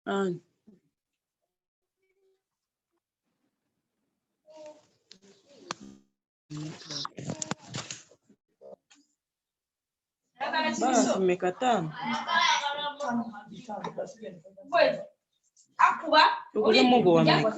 And basi mmekataa. Ukule Mungu wa Amerika.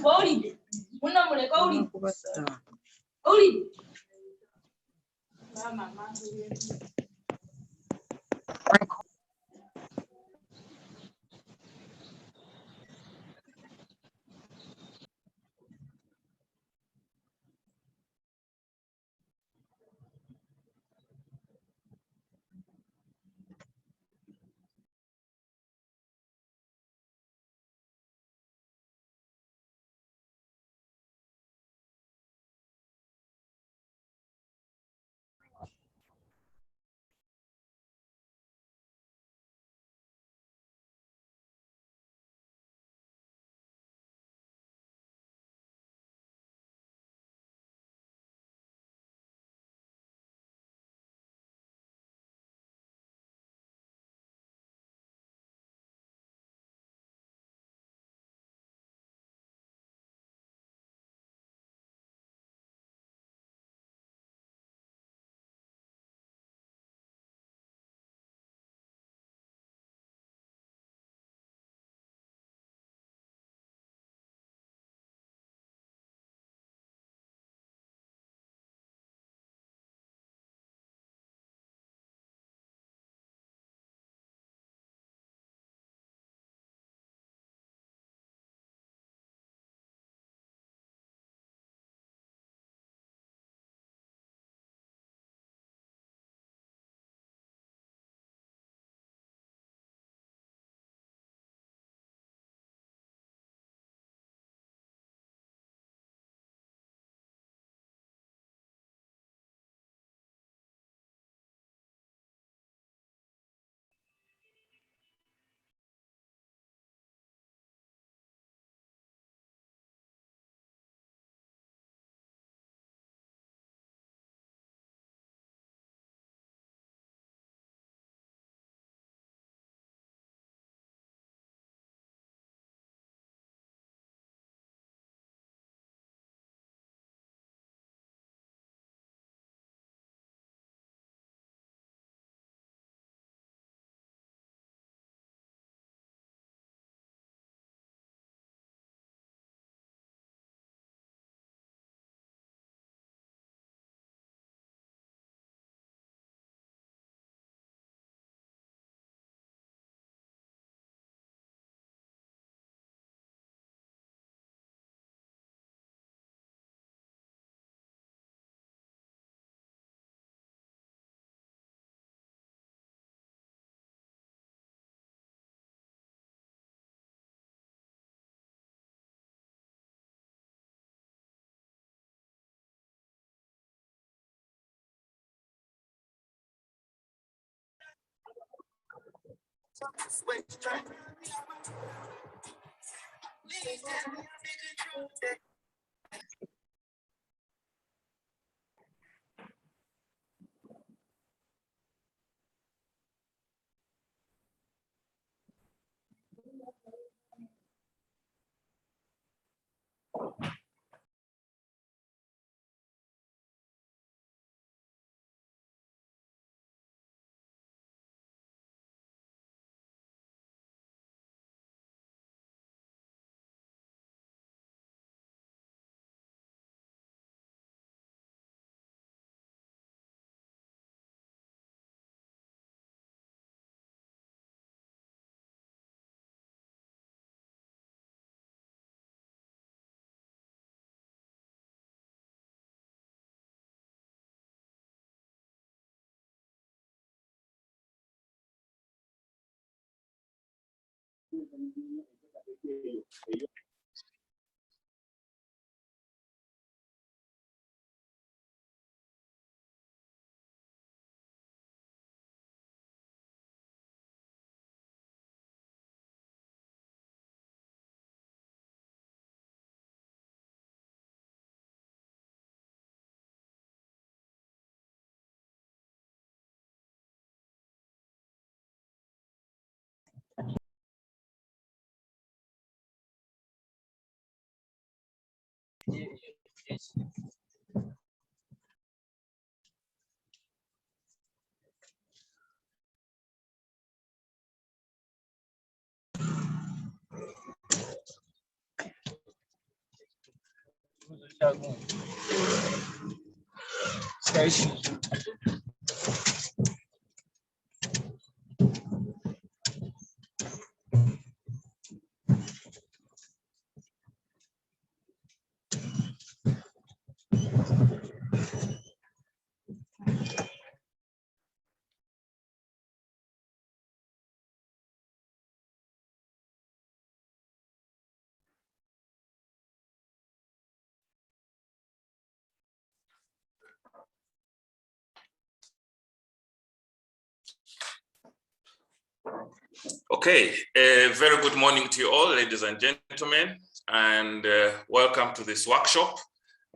Okay, a very good morning to you all, ladies and gentlemen, and welcome to this workshop.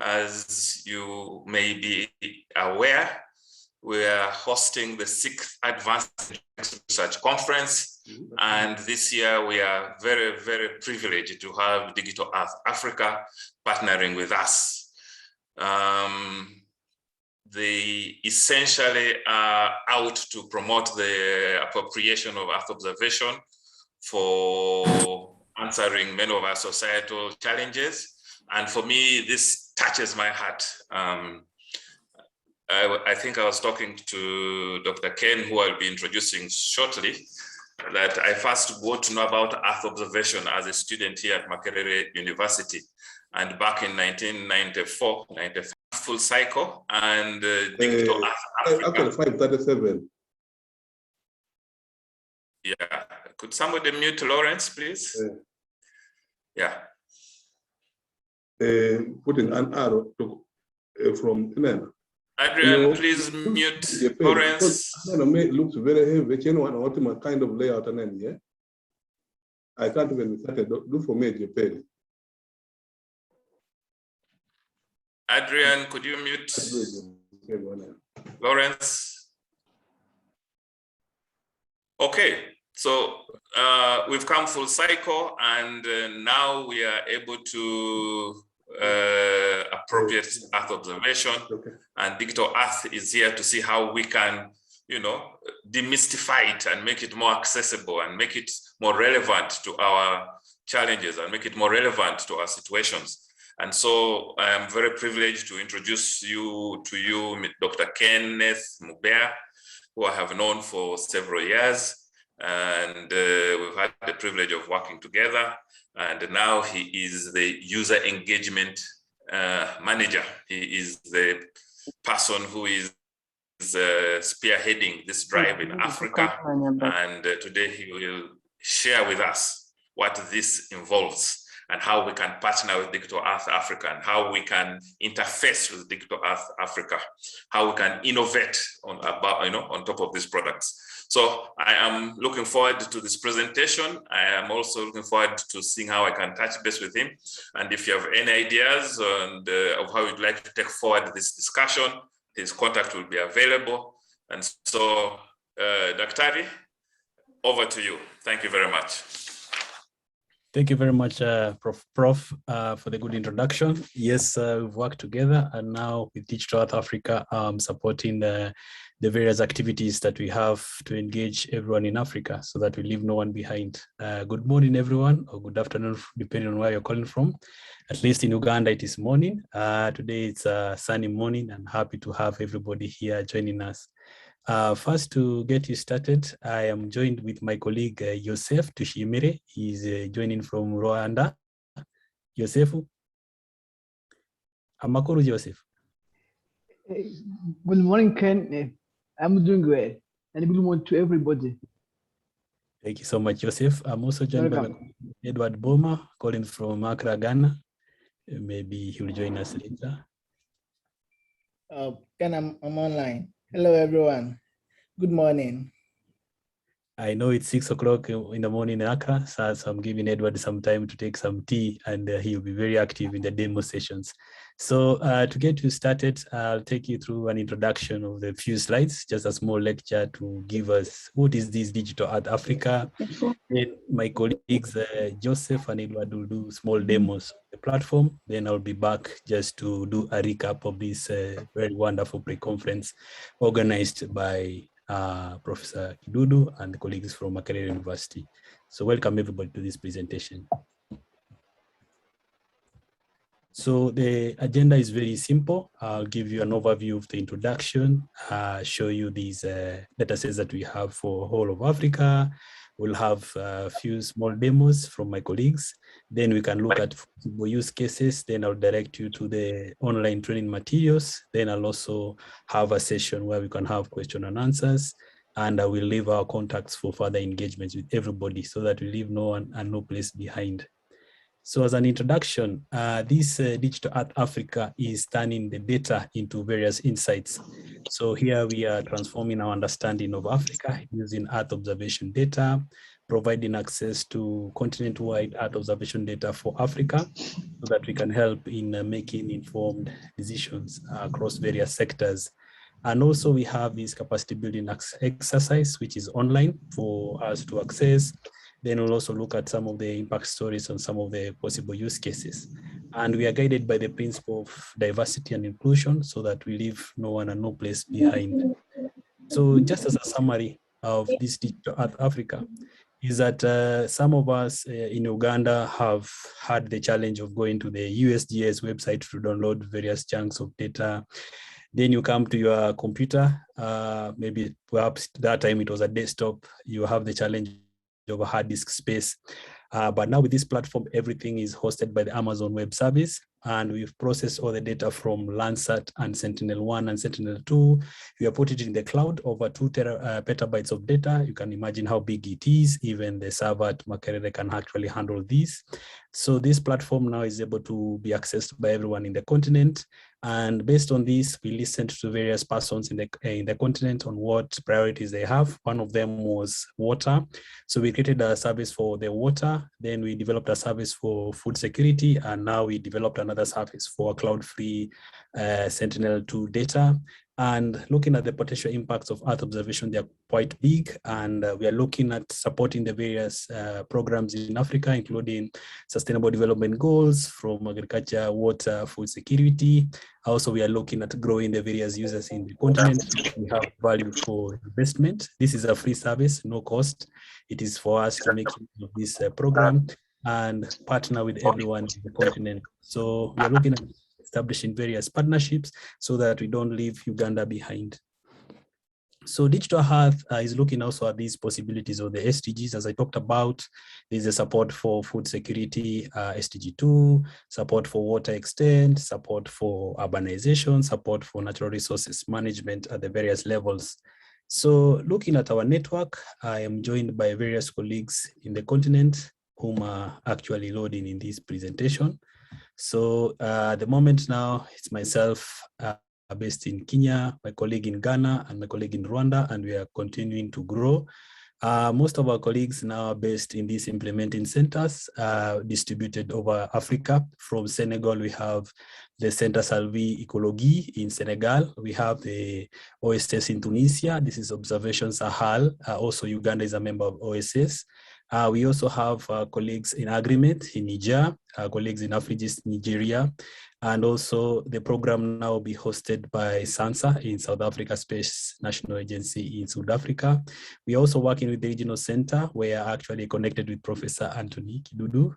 As you may be aware, we are hosting the 6th Advanced Research Conference, and this year we are very, very privileged to have Digital Earth Africa partnering with us. They essentially are out to promote the appropriation of Earth observation for answering many of our societal challenges. And for me, this touches my heart. I think I was talking to Dr. Ken, who I'll be introducing shortly, that I first got to know about Earth observation as a student here at Makerere University. And back in 1994, 95, full cycle, and Digital Earth Africa. Actually, 537. Yeah, could somebody mute Lawrence, please? Yeah. Putting an arrow to, from Adrian, please mute Lawrence. It looks very heavy. You know what kind of layout and then, yeah? I can't even start it. Do for me, Japan. Adrian, could you mute Lawrence? Okay, so we've come full cycle, and now we are able to appropriate Earth observation, and Digital Earth is here to see how we can, you know, demystify it and make it more accessible and make it more relevant to our challenges and make it more relevant to our situations. And so I am very privileged to introduce you to Dr. Kenneth Muber, who I have known for several years. And we've had the privilege of working together. And now he is the user engagement manager. He is the person who is spearheading this drive in Africa. And today he will share with us what this involves, and how we can partner with Digital Earth Africa, and how we can interface with Digital Earth Africa, how we can innovate on top of these products. So I am looking forward to this presentation. I am also looking forward to seeing how I can touch base with him. And if you have any ideas of how you'd like to take forward this discussion, his contact will be available. And so, Daktari, over to you. Thank you very much. Thank you very much, Prof, for the good introduction. Yes, we've worked together, and now with Digital Earth Africa, supporting the various activities that we have to engage everyone in Africa so that we leave no one behind. Good morning, everyone, or good afternoon, depending on where you're calling from. At least in Uganda, it is morning. Today, it's a sunny morning, and happy to have everybody here joining us. First, to get you started, I am joined with my colleague, Joseph Tushimire. He's joining from Rwanda. Joseph? Amakuru, Joseph. Good morning, Ken. I'm doing well. And good morning to everybody. Thank you so much, Joseph. I'm also joined by Edward Boma, calling from Accra, Ghana. Maybe he'll join us later. Ken, I'm online. Hello, everyone. Good morning. I know it's 6 o'clock in the morning in Accra, so I'm giving Edward some time to take some tea, and he'll be very active in the demo sessions. So to get you started, I'll take you through an introduction of the few slides, just a small lecture to give us what is this Digital Art Africa. Then my colleagues, Joseph and Edward, will do small demos of the platform. Then I'll be back just to do a recap of this very wonderful pre-conference organized by Professor Kidudu and the colleagues from Makerere University. So welcome everybody to this presentation. So the agenda is very simple. I'll give you an overview of the introduction, show you these data sets that we have for whole of Africa. We'll have a few small demos from my colleagues. Then we can look at use cases. Then I'll direct you to the online training materials. Then I'll also have a session where we can have question and answers. And I will leave our contacts for further engagements with everybody so that we leave no one and no place behind. So as an introduction, this Digital Art Africa is turning the data into various insights. So here we are transforming our understanding of Africa using Earth observation data, providing access to continent-wide Earth observation data for Africa so that we can help in making informed decisions across various sectors. And also we have this capacity building exercise, which is online for us to access. Then we'll also look at some of the impact stories on some of the possible use cases. And we are guided by the principle of diversity and inclusion so that we leave no one and no place behind. So just as a summary of this Digital Art Africa is that some of us in Uganda have had the challenge of going to the USGS website to download various chunks of data. Then you come to your computer, maybe perhaps that time it was a desktop, you have the challenge of a hard disk space. But now with this platform, everything is hosted by the Amazon Web Service, and we've processed all the data from Landsat and Sentinel-1 and Sentinel-2. We have put it in the cloud, over 2 petabytes of data. You can imagine how big it is. Even the server at Makerere can actually handle this. So this platform now is able to be accessed by everyone in the continent. And based on this, we listened to various persons in the continent on what priorities they have. One of them was water. So we created a service for the water. Then we developed a service for food security. And now we developed another service for cloud-free Sentinel-2 data. And looking at the potential impacts of Earth observation, they are quite big. And we are looking at supporting the various programs in Africa, including Sustainable Development Goals from agriculture, water, food security. Also, we are looking at growing the various users in the continent. We have value for investment. This is a free service, no cost. It is for us to make use of this program and partner with everyone in the continent. So we are looking at establishing various partnerships so that we don't leave Uganda behind. So Digital Earth is looking also at these possibilities of the SDGs, as I talked about. There's a support for food security, SDG2, support for water extent, support for urbanization, support for natural resources management at the various levels. So looking at our network, I am joined by various colleagues in the continent whom are actually loading in this presentation. So at the moment now, it's myself based in Kenya, my colleague in Ghana, and my colleague in Rwanda, and we are continuing to grow. Most of our colleagues now are based in these implementing centers distributed over Africa. From Senegal, we have the Center Salvi Ecologie in Senegal. We have the OSS in Tunisia. This is Observation Sahel. Also, Uganda is a member of OSS. We also have colleagues in Agreement in Niger, colleagues in Afrigis, Nigeria, and also the program now will be hosted by SANSA in South Africa Space National Agency in South Africa. We are also working with the regional center where we are actually connected with Professor Anthony Kidudu,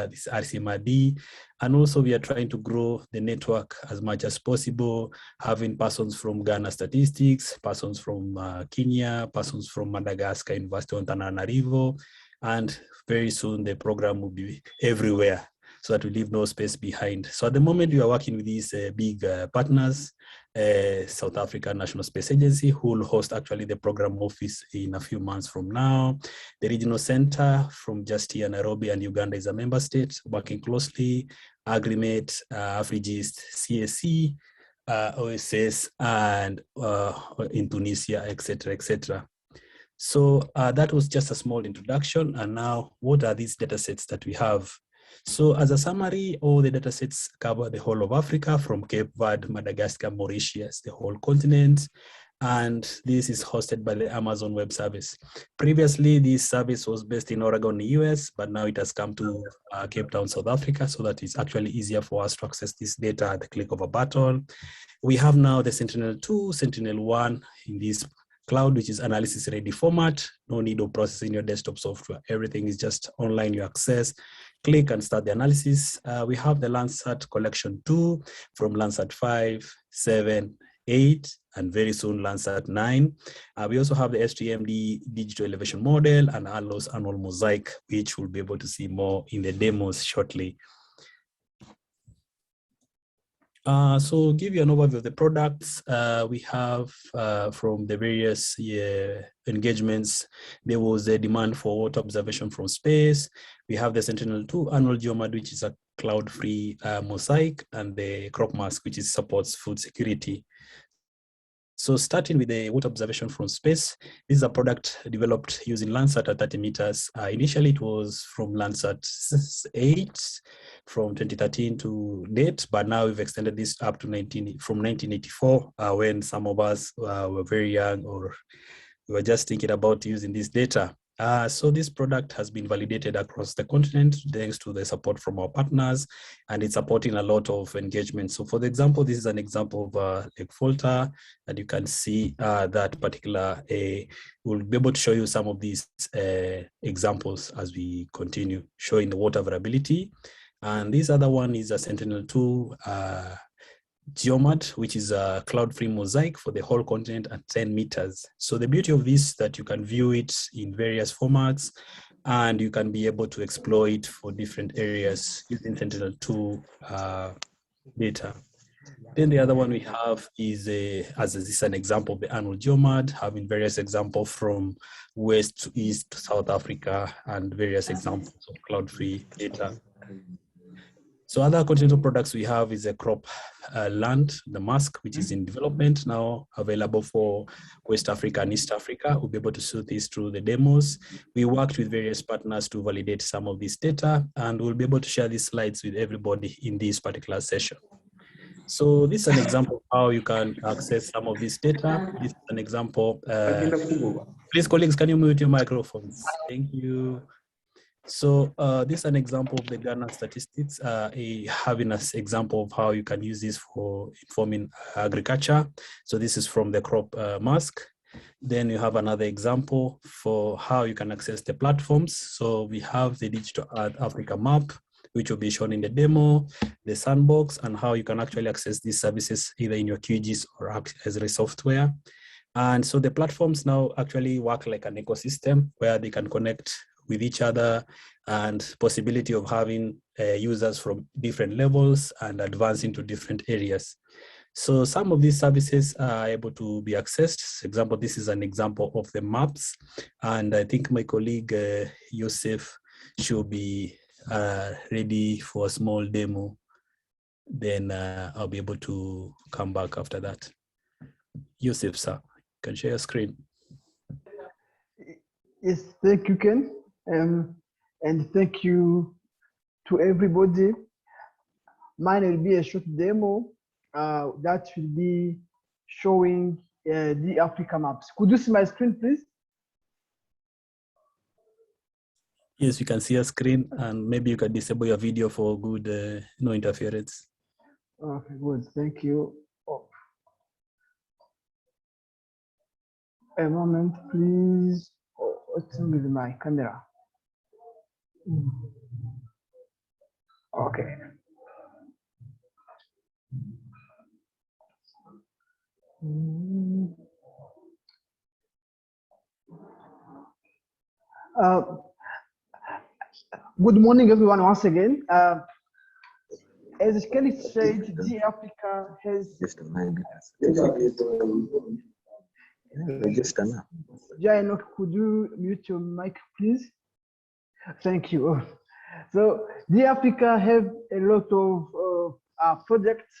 this RCMRD, and also we are trying to grow the network as much as possible, having persons from Ghana Statistics, persons from Kenya, persons from Madagascar University of Antananarivo, and very soon the program will be everywhere so that we leave no space behind. So at the moment, we are working with these big partners, South African National Space Agency, who will host actually the program office in a few months from now. The regional center from just here, Nairobi, and Uganda is a member state, working closely, Agreement, Afrigist, CSC, OSS, and in Tunisia, etc., etc. So that was just a small introduction. And now, what are these data sets that we have? So as a summary, all the data sets cover the whole of Africa from Cape Verde, Madagascar, Mauritius, the whole continent. And this is hosted by the Amazon Web Service. Previously, this service was based in Oregon, the US, but now it has come to Cape Town, South Africa, so that it's actually easier for us to access this data at the click of a button. We have now the Sentinel-2, Sentinel-1 in this cloud, which is analysis ready format. No need of processing your desktop software. Everything is just online, you access, click and start the analysis. We have the Landsat Collection 2 from Landsat 5, 7, 8, and very soon Landsat 9. We also have the STMD digital elevation model and ALOS annual mosaic, which we'll be able to see more in the demos shortly. So give you an overview of the products we have from the various engagements. There was a demand for water observation from space. We have the Sentinel-2 annual geomod, which is a cloud-free mosaic, and the crop mask, which supports food security. So starting with the water observation from space, this is a product developed using Landsat at 30 meters. Initially, it was from Landsat 8 from 2013 to date, but now we've extended this up to from 1984, when some of us were very young or we were just thinking about using this data. So this product has been validated across the continent thanks to the support from our partners, and it's supporting a lot of engagement. So for the example, this is an example of Lake Volta, and you can see that particular, we'll be able to show you some of these examples as we continue showing the water availability. And this other one is a Sentinel-2 geomod, which is a cloud-free mosaic for the whole continent at 10 meters. So the beauty of this is that you can view it in various formats, and you can be able to exploit for different areas using Sentinel-2 data. Then the other one we have is as this is an example of the annual geomod, having various examples from west to east to South Africa and various examples of cloud-free data. So other continental products we have is a crop land, the mask, which is in development now, available for West Africa and East Africa. We'll be able to see this through the demos. We worked with various partners to validate some of this data, and we'll be able to share these slides with everybody in this particular session. So this is an example of how you can access some of this data. This is an example. Please, colleagues, can you mute your microphones? Thank you. So this is an example of the Ghana statistics, having an example of how you can use this for informing agriculture. So this is from the crop mask. Then you have another example for how you can access the platforms. So we have the Digital Earth Africa map, which will be shown in the demo, the sandbox, and how you can actually access these services either in your Qgis or as a software. And so the platforms now actually work like an ecosystem where they can connect with each other, and possibility of having users from different levels and advance into different areas. So some of these services are able to be accessed. For example, this is an example of the maps, and I think my colleague Yusuf should be ready for a small demo. Then I'll be able to come back after that. Yusuf, sir, you can share your screen. Yes, thank you, Ken. And thank you to everybody. Mine will be a short demo that will be showing the Africa maps. Could you see my screen, please? Yes, you can see a screen, and maybe you can disable your video for good no interference. Okay, good. Thank you. Oh. A moment, please. Oh, what's wrong with my camera? Okay. Good morning, everyone, once again. As Kenneth said, the Africa has Jai, could you mute your mic, please? Thank you. So the Africa have a lot of projects,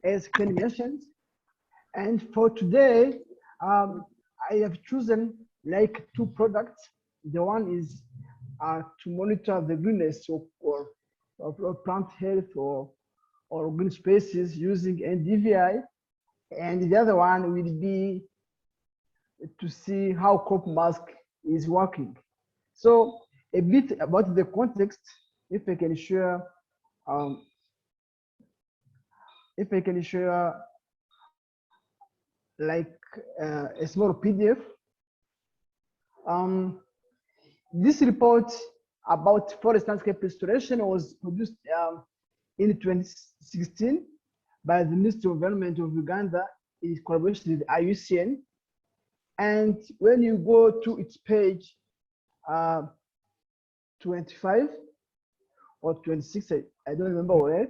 as Ken mentioned, and for today, I have chosen like two products. The one is to monitor the greenness of plant health or green spaces using NDVI, and the other one will be to see how crop mask is working. So a bit about the context, if I can share, like a small PDF. This report about forest landscape restoration was produced in 2016 by the Ministry of Environment of Uganda in collaboration with IUCN. And when you go to its page 25 or 26, I don't remember where.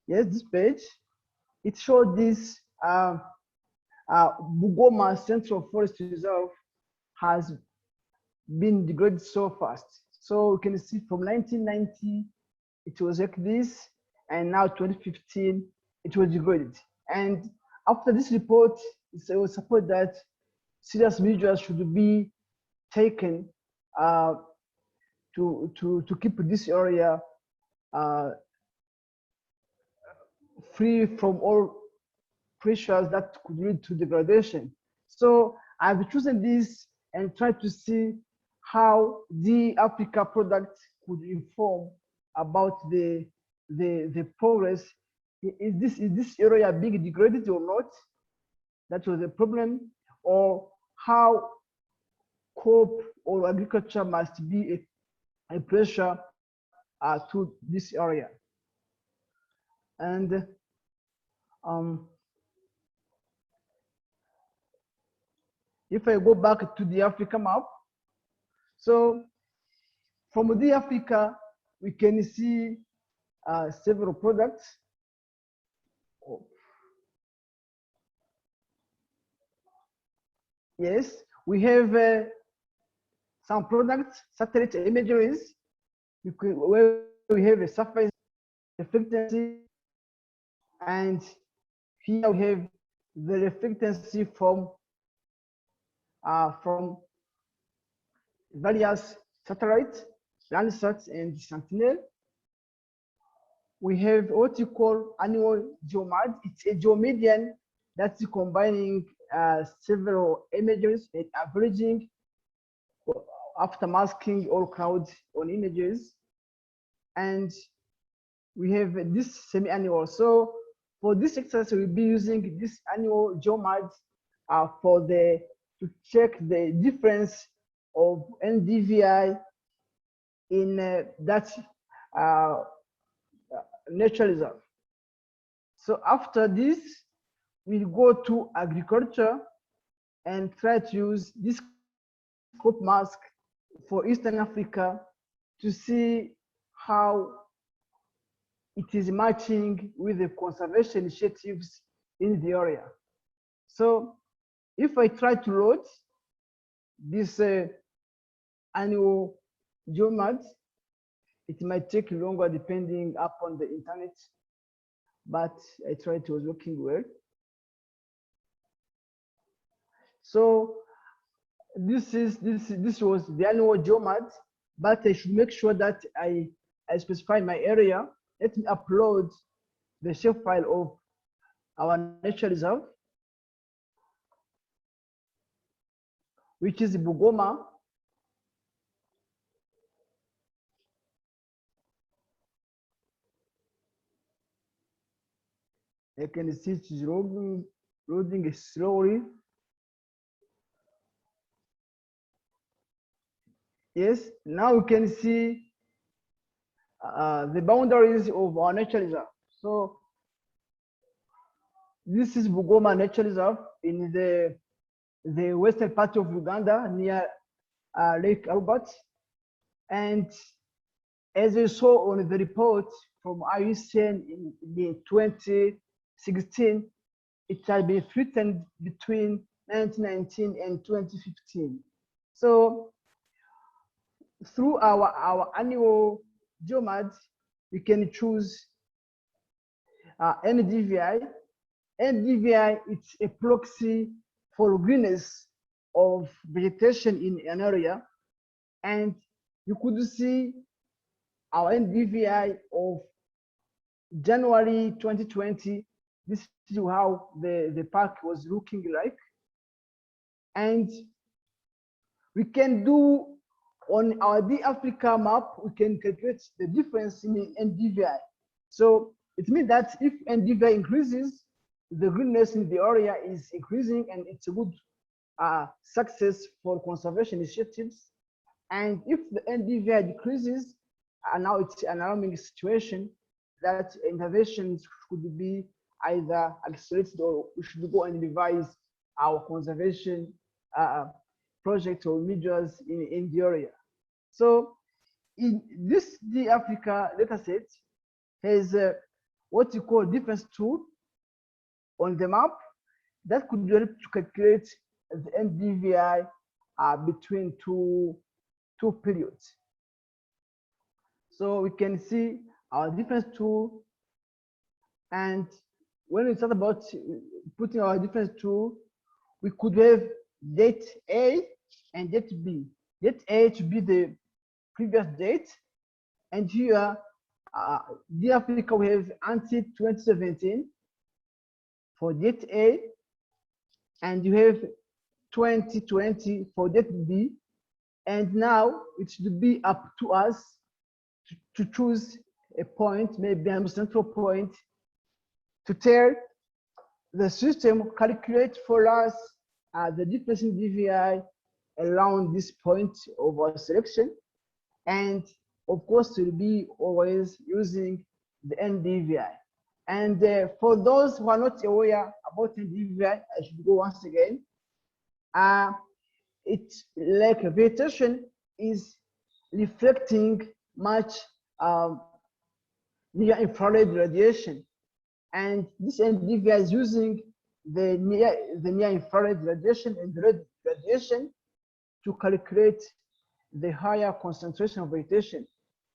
Yes, this page, it showed this Bugoma Central Forest Reserve has been degraded so fast. So you can see from 1990, it was like this, and now 2015, it was degraded. And after this report, it was supposed that serious measures should be taken to keep this area free from all pressures that could lead to degradation. So I've chosen this and tried to see how the Africa product could inform about the progress. Is this area being degraded or not? That was the problem. Or how crop or agriculture must be a pressure to this area. And if I go back to the Africa map, so from the Africa, we can see several products. Yes, we have some products, satellite imageries, where we have a surface reflectancy, and here we have the reflectancy from various satellites, Landsat and Sentinel. We have what you call annual geomad. It's a geomedian that's combining several images and averaging after masking all clouds on images. And we have this semi-annual. So for this exercise, we'll be using this annual geomad to check the difference of NDVI in that nature reserve. So after this, we'll go to agriculture and try to use this crop mask for Eastern Africa to see how it is matching with the conservation initiatives in the area. So if I try to load this annual geomad, it might take longer depending upon the internet, but I tried, it was working well. So this was the annual geomad, but I should make sure that I specify my area. Let me upload the shape file of our nature reserve, which is Bugoma. I can see it is loading slowly. Yes, now we can see the boundaries of our nature reserve. So this is Bugoma Nature Reserve in the western part of Uganda near Lake Albert. And as we saw on the report from IUCN in 2016, it had been threatened between 1919 and 2015. So through our annual geomad, we can choose NDVI. NDVI, it's a proxy for greenness of vegetation in an area, and you could see our NDVI of January 2020. This is how the park was looking like. And we can do on our D-Africa map, we can calculate the difference in NDVI. So it means that if NDVI increases, the greenness in the area is increasing, and it's a good success for conservation initiatives. And if the NDVI decreases, and now it's an alarming situation, that interventions could be either accelerated, or we should go and revise our conservation project or measures in the area. So in this D-Africa dataset has what you call difference tool on the map that could help to calculate the NDVI between two periods. So we can see our difference tool, and when we start about putting our difference tool, we could have date A and date B. Date A to be the previous date, and here the Africa we have until 2017 for date A, and you have 2020 for date B, and now it should be up to us to choose a point, maybe a central point, to tell the system calculate for us the difference in DVI around this point of our selection. And of course, we'll be always using the NDVI. And for those who are not aware about NDVI, I should go once again. It's like vegetation is reflecting much near infrared radiation, and this NDVI is using the near infrared radiation and the red radiation to calculate the higher concentration of vegetation.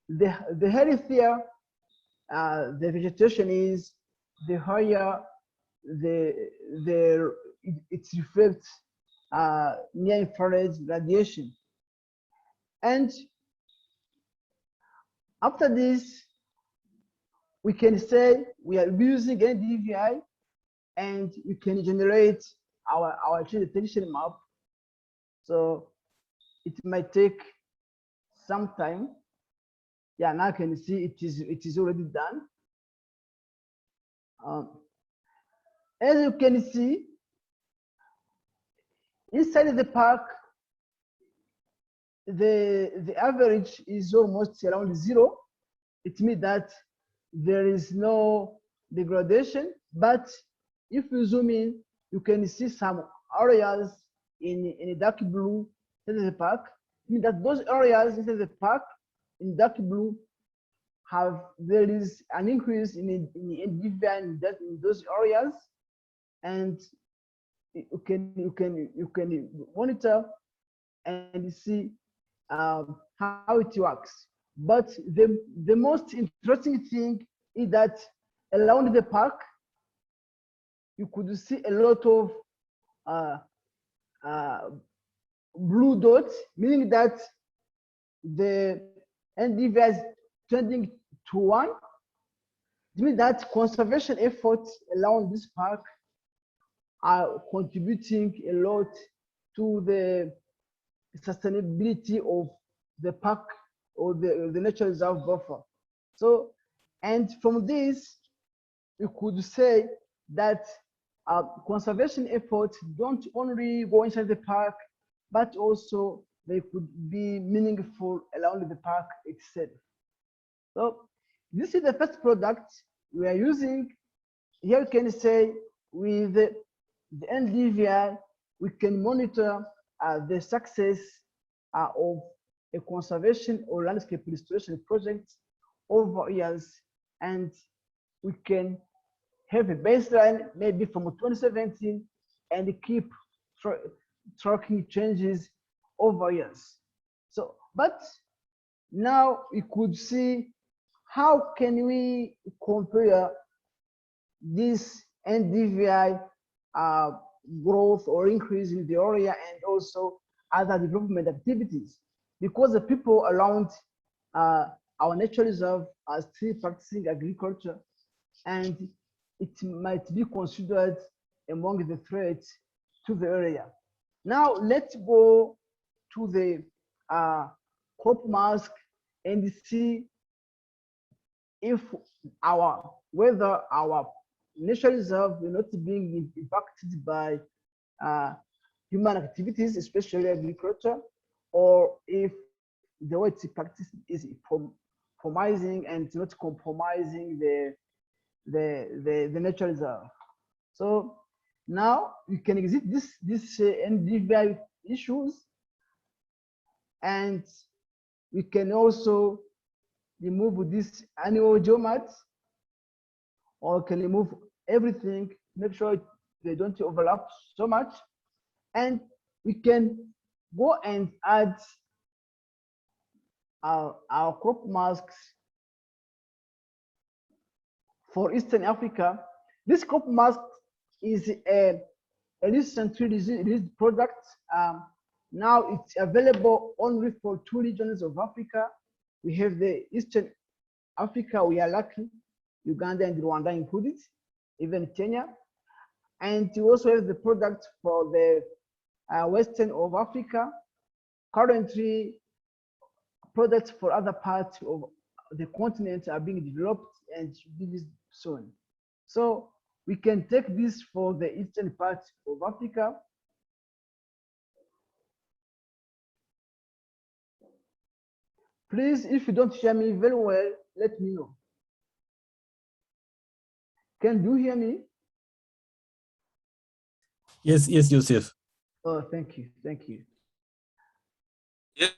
The healthier the vegetation is, the higher it reflects near infrared radiation. And after this, we can say we are using NDVI, and we can generate our tree detection map. So it might take some time. Yeah, now I can see it is already done. As you can see, inside the park, the average is almost around 0. It means that there is no degradation, but if you zoom in, you can see some areas in dark blue in the park. It means that those areas in the park in dark blue there is an increase in NDVI in those areas, and you can monitor and see how it works. But the most interesting thing is that around the park, you could see a lot of blue dots, meaning that the NDVI is trending to 1. It means that conservation efforts around this park are contributing a lot to the sustainability of the park or the nature reserve buffer. So, and from this, we could say that conservation efforts don't only go inside the park, but also they could be meaningful around the park itself. So this is the first product we are using. Here you can say with the NDVI, we can monitor the success of a conservation or landscape restoration project over years, and we can have a baseline maybe from 2017 and keep tracking changes over years. So, but now we could see how can we compare this NDVI growth or increase in the area, and also other development activities, because the people around our nature reserve are still practicing agriculture, and it might be considered among the threats to the area. Now let's go to the crop mask and see if whether our nature reserve will not being impacted by human activities, especially agriculture, or if the way it's practiced is promising and not compromising the nature reserve. So now we can exit this NDVI issues, and we can also remove this annual geomats, or can remove everything, make sure they don't overlap so much, and we can go and add our crop masks for Eastern Africa. This crop mask is a recently released product. Now it's available only for 2 regions of Africa. We have the Eastern Africa, we are lucky, Uganda and Rwanda included, even Kenya. And we also have the product for the Western of Africa. Currently, products for other parts of the continent are being developed and should be released soon. So we can take this for the eastern part of Africa. Please, if you don't hear me very well, let me know. Can you hear me? Yes, yes, Joseph. Oh, thank you, thank you. Yes.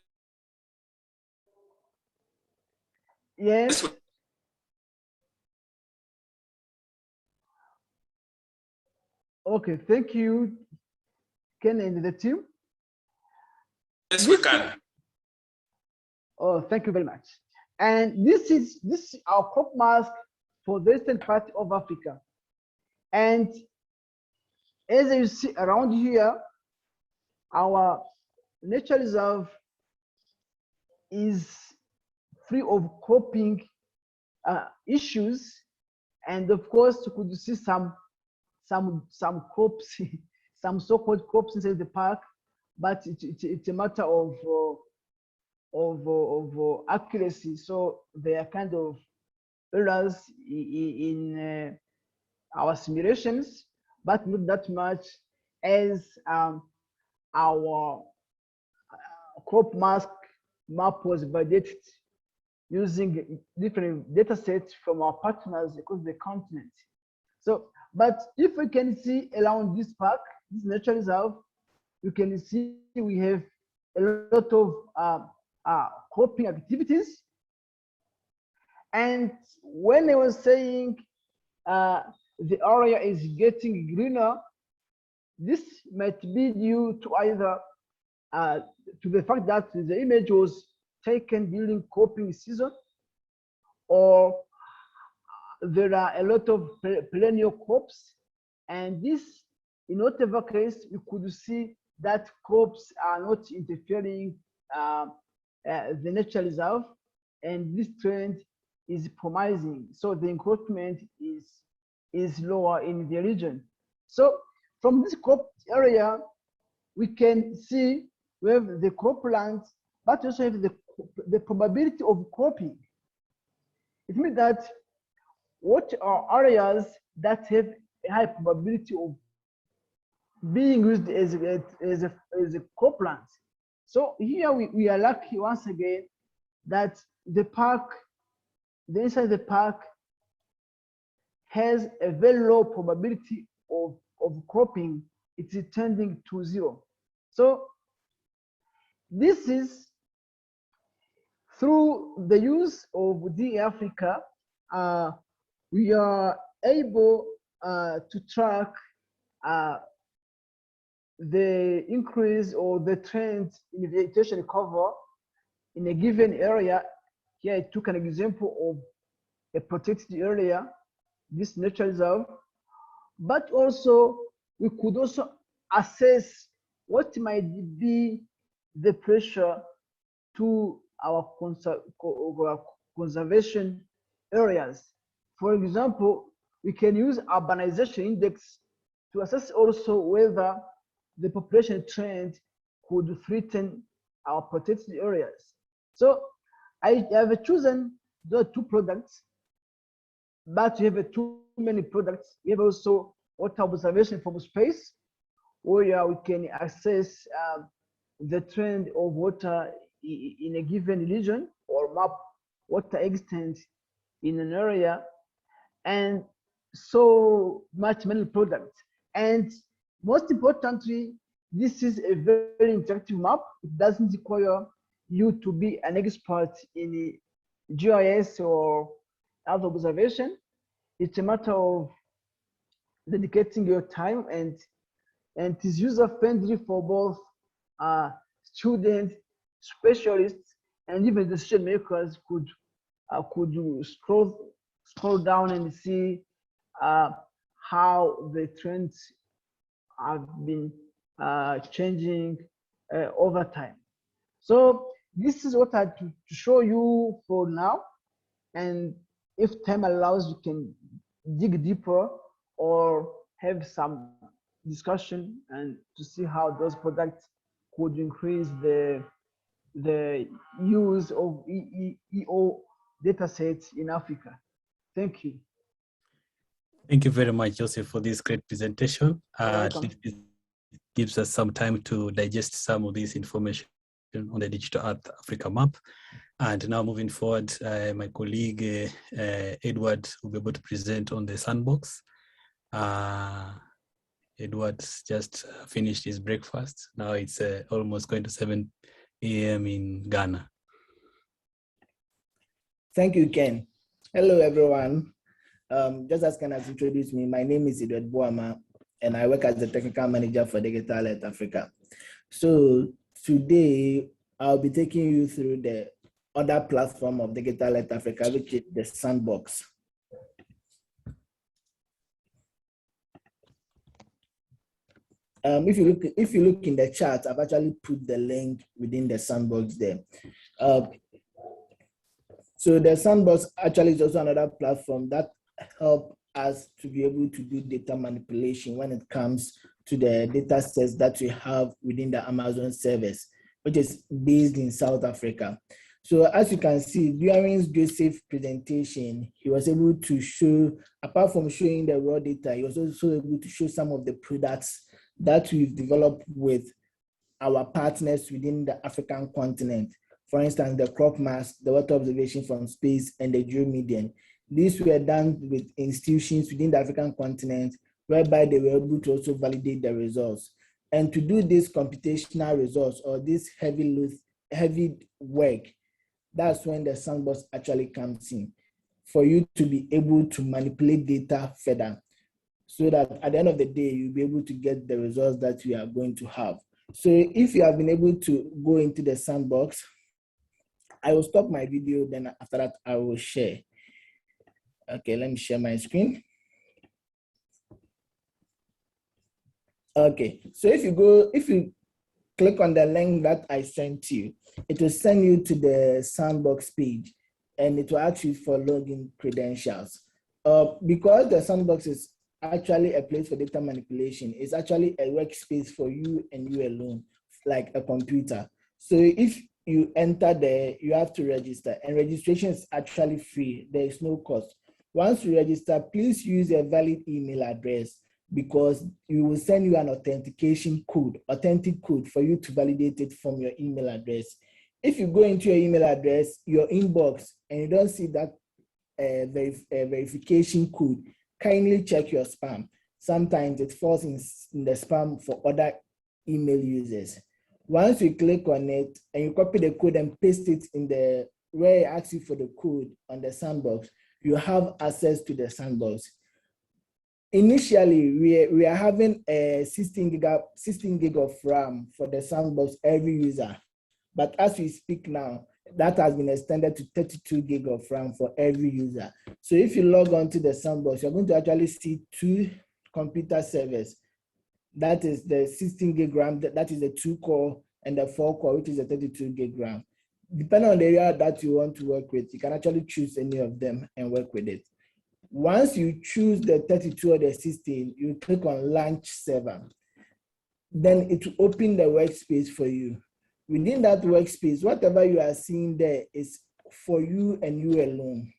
Yes. Okay, thank you, Ken and the team. Yes, we can. Oh, thank you very much. And this is our crop mask for the eastern part of Africa. And as you see around here, our nature reserve is free of cropping issues, and of course you could see some crops, some so-called crops inside the park, but it's a matter of accuracy. So they are kind of errors in our simulations, but not that much as our crop mask map was validated using different data sets from our partners across the continent. So, but if we can see around this park, this nature reserve, you can see we have a lot of cropping activities. And when I was saying the area is getting greener, this might be due to either to the fact that the image was taken during cropping season, or there are a lot of perennial crops, and this, in whatever case, you could see that crops are not interfering the nature reserve, and this trend is promising. So the encroachment is lower in the region. So from this crop area, we can see we have the croplands, but also have the probability of cropping. It means that what are areas that have a high probability of being used as a cropland. So here we are lucky once again that the park, the inside of the park has a very low probability of cropping. It's tending to 0. So this is through the use of the Africa, we are able to track the increase or the trend in vegetation cover in a given area. Here I took an example of a protected area, this nature reserve, but also we could also assess what might be the pressure to our conservation areas. For example, we can use urbanization index to assess also whether the population trend could threaten our protected areas. So I have chosen the two products, but we have too many products. We have also water observation from space, where we can assess the trend of water in a given region or map water extent in an area, and so many products. And most importantly, this is a very interactive map. It doesn't require you to be an expert in GIS or Earth observation. It's a matter of dedicating your time, and it is user-friendly for both students, specialists, and even decision makers could scroll down and see how the trends have been changing over time. So this is what I had to show you for now, and if time allows, you can dig deeper or have some discussion and to see how those products could increase the use of EO datasets in Africa. Thank you. Thank you very much, Joseph, for this great presentation. It gives us some time to digest some of this information on the Digital Earth Africa map. And now moving forward, my colleague Edward will be able to present on the sandbox. Edward's just finished his breakfast. Now it's almost going to 7 a.m. in Ghana. Thank you, Ken. Hello, everyone. Just as Ken has introduced me, my name is Edward Boama, and I work as the technical manager for Digital Earth Africa. So today, I'll be taking you through the other platform of Digital Earth Africa, which is the sandbox. If you look in the chart, I've actually put the link within the sandbox there. So the sandbox actually is also another platform that helps us to be able to do data manipulation when it comes to the data sets that we have within the Amazon service, which is based in South Africa. So as you can see, during Joseph's presentation, he was able to show, apart from showing the raw data, he was also able to show some of the products that we've developed with our partners within the African continent. For instance, the crop mass, the water observation from space, and the geomedian. These were done with institutions within the African continent, whereby they were able to also validate the results. And to do this computational results or this heavy work, that's when the sandbox actually comes in, for you to be able to manipulate data further, so that at the end of the day, you'll be able to get the results that you are going to have. So if you have been able to go into the sandbox, I will stop my video, then after that, I will share. Okay, let me share my screen. Okay, so if you click on the link that I sent you, it will send you to the sandbox page, and it will ask you for login credentials. Because the sandbox is actually a place for data manipulation, it's actually a workspace for you and you alone, like a computer. So if you enter there, you have to register, and registration is actually free. There is no cost. Once you register, please use a valid email address, because you will send you an authentication code, authentic code, for you to validate it from your email address. If you go into your email address, your inbox, and you don't see that verification code, kindly check your spam. Sometimes it falls in the spam for other email users. Once you click on it and you copy the code and paste it in the where it asks you for the code on the sandbox, you have access to the sandbox. Initially, we are having a 16 gig of RAM for the sandbox every user. But as we speak now, that has been extended to 32 gig of RAM for every user. So if you log on to the sandbox, you're going to actually see 2 computer servers. That is the 16 gig RAM, that is the 2-core, and the 4-core, which is the 32 gig RAM. Depending on the area that you want to work with, you can actually choose any of them and work with it. Once you choose the 32 or the 16, you click on Launch Server. Then it will open the workspace for you. Within that workspace, whatever you are seeing there is for you and you alone.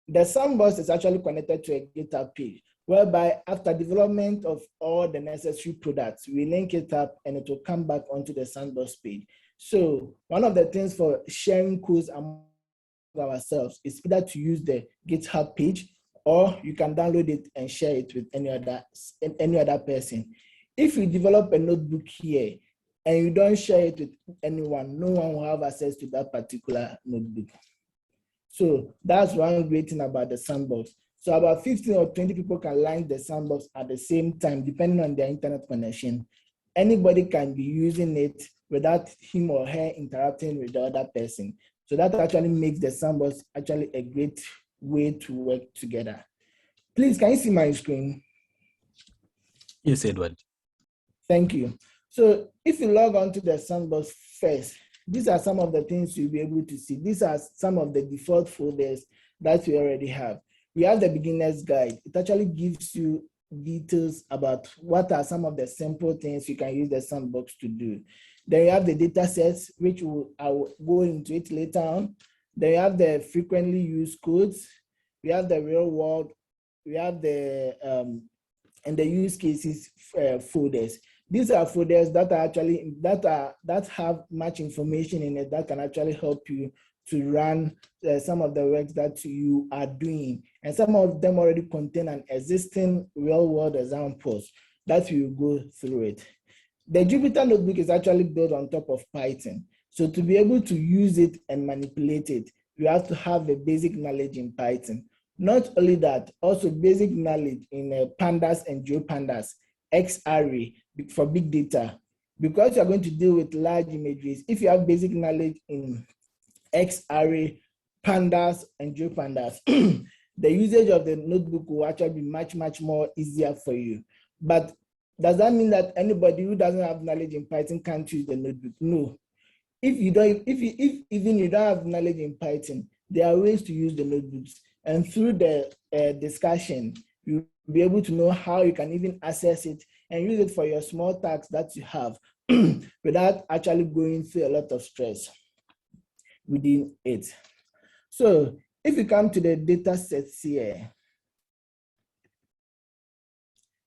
The sandbox is actually connected to a GitHub page, whereby after development of all the necessary products, we link it up and it will come back onto the sandbox page. So one of the things for sharing codes among ourselves is either to use the GitHub page, or you can download it and share it with any other person. If you develop a notebook here and you don't share it with anyone, no one will have access to that particular notebook. So that's one great thing about the sandbox. So about 15 or 20 people can launch the sandbox at the same time, depending on their internet connection. Anybody can be using it without him or her interacting with the other person. So that actually makes the sandbox actually a great way to work together. Please, can you see my screen? Yes, Edward. Thank you. So if you log on to the sandbox first, these are some of the things you'll be able to see. These are some of the default folders that we already have. We have the beginner's guide. It actually gives you details about what are some of the simple things you can use the sandbox to do. Then you have the data sets, which I will go into it later on. Then you have the frequently used codes. We have the real world. We have the and the use cases folders. These are folders that are actually that have much information in it that can actually help you to run some of the work that you are doing, and some of them already contain an existing real-world examples that you go through it. The Jupyter Notebook is actually built on top of Python, so to be able to use it and manipulate it, you have to have a basic knowledge in Python. Not only that, also basic knowledge in pandas and GeoPandas, XArray for big data. Because you're going to deal with large images, if you have basic knowledge in XArray, pandas, and GeoPandas, the usage of the notebook will actually be much, much more easier for you. But does that mean that anybody who doesn't have knowledge in Python can't use the notebook? No. If even you don't have knowledge in Python, there are ways to use the notebooks. And through the discussion, you'll be able to know how you can even access it and use it for your small tasks that you have without actually going through a lot of stress within it. So if you come to the data sets here,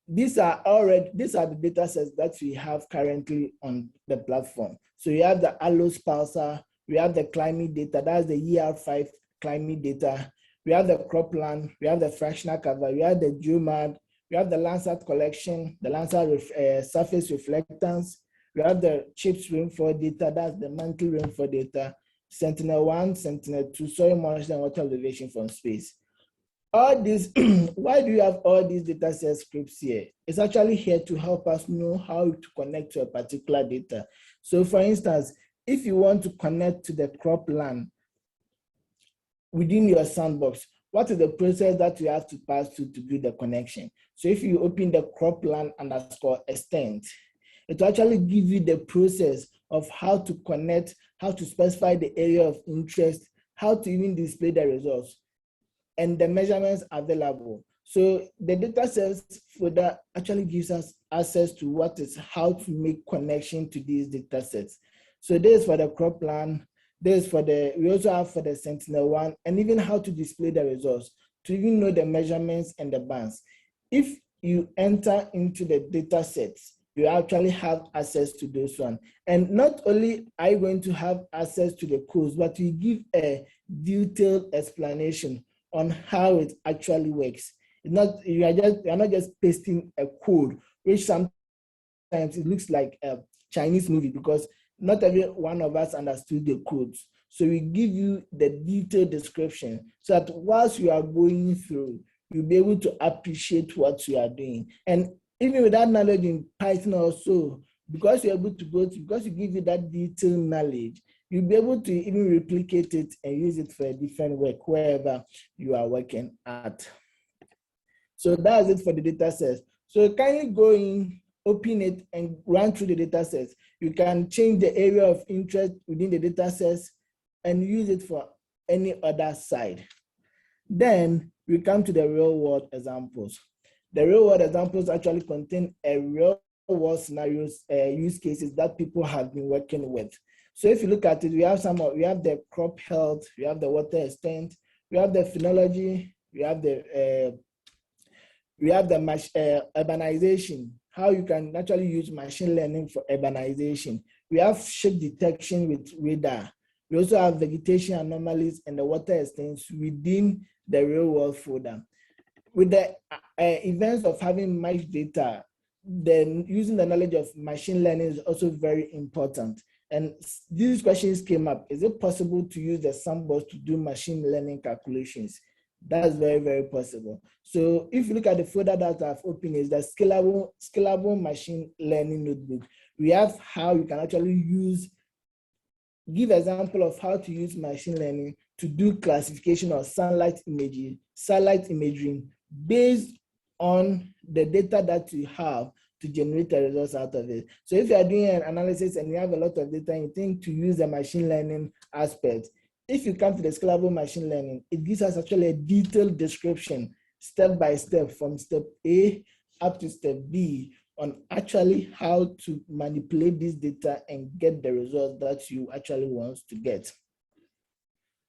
these are the data sets that we have currently on the platform. So you have the ALOS pulsar, we have the climate data, that's the ER5 climate data. We have the cropland, we have the fractional cover, we have the geomag, we have the Landsat collection, the Landsat surface reflectance, we have the CHIPS rainfall data, that's the monthly rainfall data, Sentinel-1, Sentinel-2, soil moisture and water observation from space. All these, why do you have all these data set scripts here? It's actually here to help us know how to connect to a particular data. So for instance, if you want to connect to the cropland within your sandbox, what is the process that you have to pass through to do the connection? So if you open the cropland_extent, it will actually give you the process of how to connect, how to specify the area of interest, how to even display the results, and the measurements available. So the data sets folder actually gives us access to how to make connection to these data sets. So this is for the cropland, this is for we also have for the Sentinel-1, and even how to display the results, to even know the measurements and the bands. If you enter into the data sets, you actually have access to those one. And not only are you going to have access to the codes, but you give a detailed explanation on how it actually works. You're not just pasting a code, which sometimes it looks like a Chinese movie because not every one of us understood the codes. So we give you the detailed description so that whilst you are going through, you'll be able to appreciate what you are doing. And even without knowledge in Python also, because you're able to because you give you that detailed knowledge, you'll be able to even replicate it and use it for a different work wherever you are working at. So that's it for the data sets. So kindly go in open it and run through the data sets. You can change the area of interest within the data sets and use it for any other side. Then we come to the real world examples. The real world examples actually contain a real world scenarios, use cases that people have been working with. So if you look at it, we have the crop health, we have the water extent, we have the phenology, we have the urbanization, how you can actually use machine learning for urbanization. We have shape detection with radar. We also have vegetation anomalies and the water extents within the real world folder. With the events of having much data, then using the knowledge of machine learning is also very important. And these questions came up. Is it possible to use the sandbox to do machine learning calculations? That's very, very possible. So if you look at the folder that I've opened, is the scalable machine learning notebook. We have how you can actually give example of how to use machine learning to do classification of satellite imaging based on the data that you have to generate the results out of it. So if you are doing an analysis and you have a lot of data and you think to use the machine learning aspect, if you come to the scalable machine learning, it gives us actually a detailed description, step by step, from step A up to step B, on actually how to manipulate this data and get the results that you actually want to get.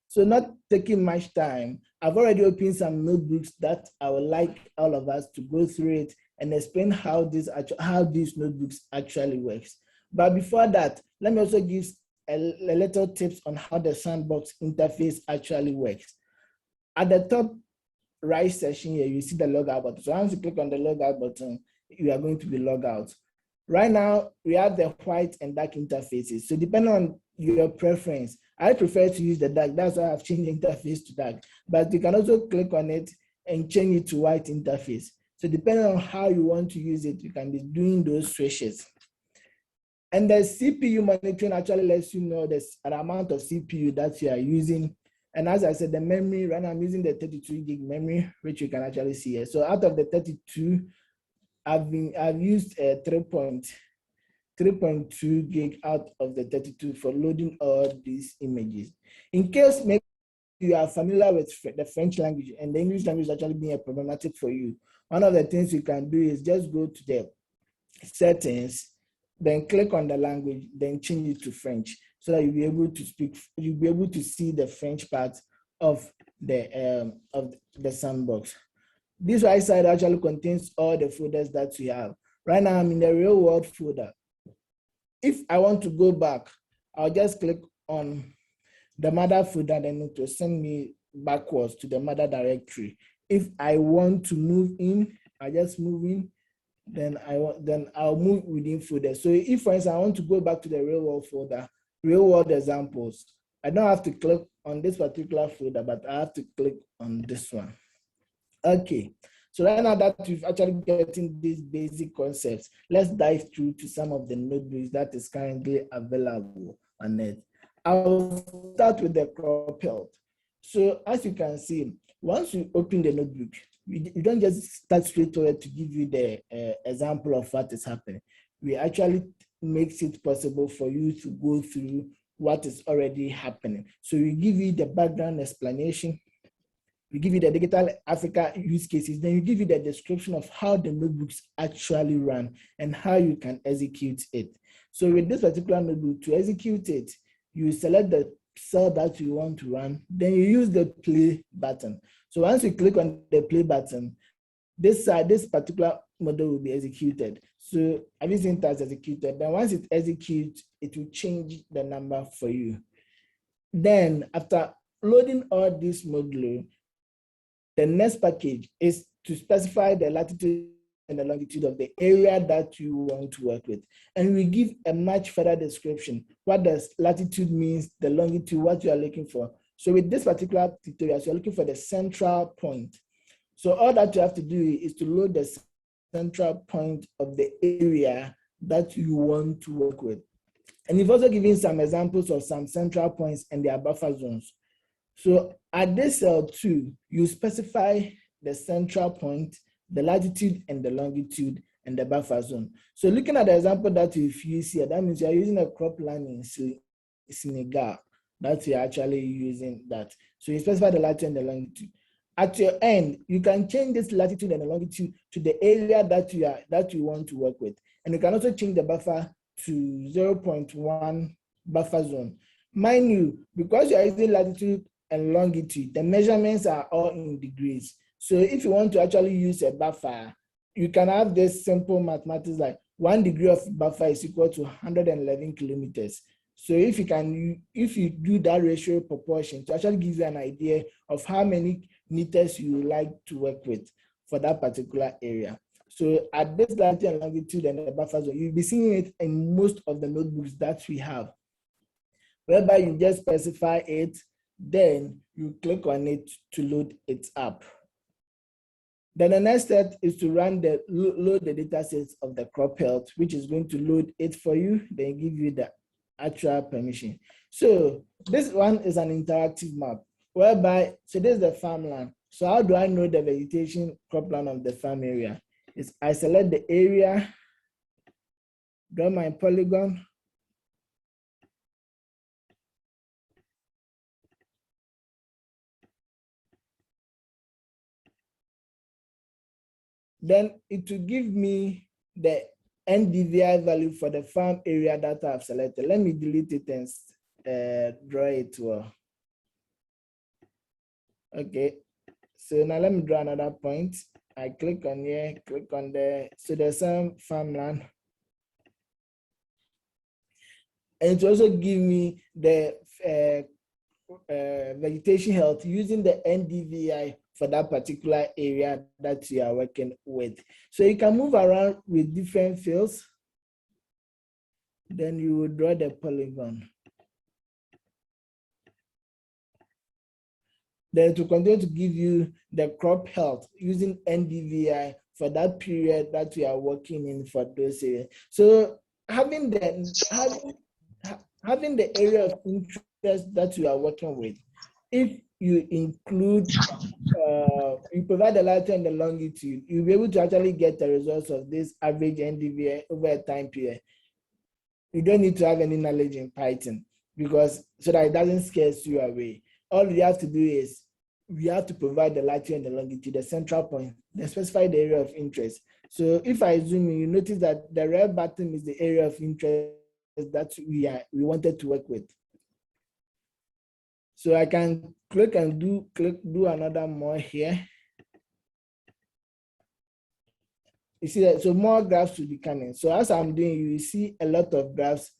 So not taking much time, I've already opened some notebooks that I would like all of us to go through it and explain how these notebooks actually works. But before that, let me also give a little tips on how the sandbox interface actually works. At the top right section here, you see the logout button. So once you click on the logout button, you are going to be logged out. Right now, we have the white and dark interfaces. So depending on your preference, I prefer to use the dark. That's why I've changed the interface to dark. But you can also click on it and change it to white interface. So depending on how you want to use it, you can be doing those switches. And the CPU monitoring actually lets you know the amount of CPU that you are using. And as I said, the memory, right now I'm using the 32 gig memory, which you can actually see here. So out of the 32, I've used a 3.2 gig out of the 32 for loading all these images. In case maybe you are familiar with the French language and the English language actually being problematic for you, one of the things you can do is just go to the settings, then click on the language, then change it to French, so that you'll be able to you'll be able to see the French part of the sandbox. This right side actually contains all the folders that we have. Right now I'm in the real world folder. If I want to go back, I'll just click on the mother folder, then it will send me backwards to the mother directory. If I want to move in, I just move in, then I'll move within folder. So if, for instance, I want to go back to the real world folder, real world examples, I don't have to click on this particular folder, but I have to click on this one. Okay, so right now that we've actually getting these basic concepts, let's dive through to some of the notebooks that is currently available on it. I'll start with the crop health. So as you can see, once you open the notebook, you don't just start straight away to give you the example of what is happening. We actually makes it possible for you to go through what is already happening. So we give you the background explanation, we give you the Digital Africa use cases, then we give you the description of how the notebooks actually run and how you can execute it. So with this particular notebook, to execute it, you select the cell that you want to run, then you use the play button. So once you click on the play button, this particular model will be executed. So everything that's executed, then once it executes, it will change the number for you. Then after loading all this module, the next package is to specify the latitude and the longitude of the area that you want to work with. And we give a much further description. What does latitude means, the longitude, what you are looking for. So with this particular tutorial, you're looking for the central point. So all that you have to do is to load the central point of the area that you want to work with. And you've also given some examples of some central points and their buffer zones. So at this cell 2, you specify the central point, the latitude and the longitude, and the buffer zone. So looking at the example that we've used here, that means you're using a cropland in Senegal. That you're actually using that. So you specify the latitude and the longitude. At your end, you can change this latitude and the longitude to the area that you want to work with. And you can also change the buffer to 0.1 buffer zone. Mind you, because you are using latitude and longitude, the measurements are all in degrees. So if you want to actually use a buffer, you can have this simple mathematics like 1 degree of buffer is equal to 111 kilometers. So if you do that ratio proportion to actually give you an idea of how many meters you would like to work with for that particular area. So at this latitude and longitude and the buffer zone, you'll be seeing it in most of the notebooks that we have, whereby you just specify it, then you click on it to load it up. Then the next step is to load the data sets of the crop health, which is going to load it for you, then give you the actual permission. So this one is an interactive map, whereby, so this is the farmland. So how do I know the vegetation cropland of the farm area? Is I select the area, draw my polygon, then it will give me the NDVI value for the farm area that I've selected. Let me delete it and draw it well. Okay, so now let me draw another point. I click on here, click on there. So there's some farmland. And it also give me the vegetation health using the NDVI for that particular area that you are working with. So you can move around with different fields. Then you will draw the polygon. Then to continue to give you the crop health using NDVI for that period that we are working in for those areas. So having the area of interest that you are working with, if you include, you provide the latitude and the longitude, you'll be able to actually get the results of this average NDVI over a time period. You don't need to have any knowledge in Python because so that it doesn't scare you away. All you have to do is we have to provide the latitude and the longitude, the central point, then specify the area of interest. So if I zoom in, you notice that the red button is the area of interest that we wanted to work with. So I can click and do another more here. You see that, so more graphs will be coming. So as I'm doing, you see a lot of graphs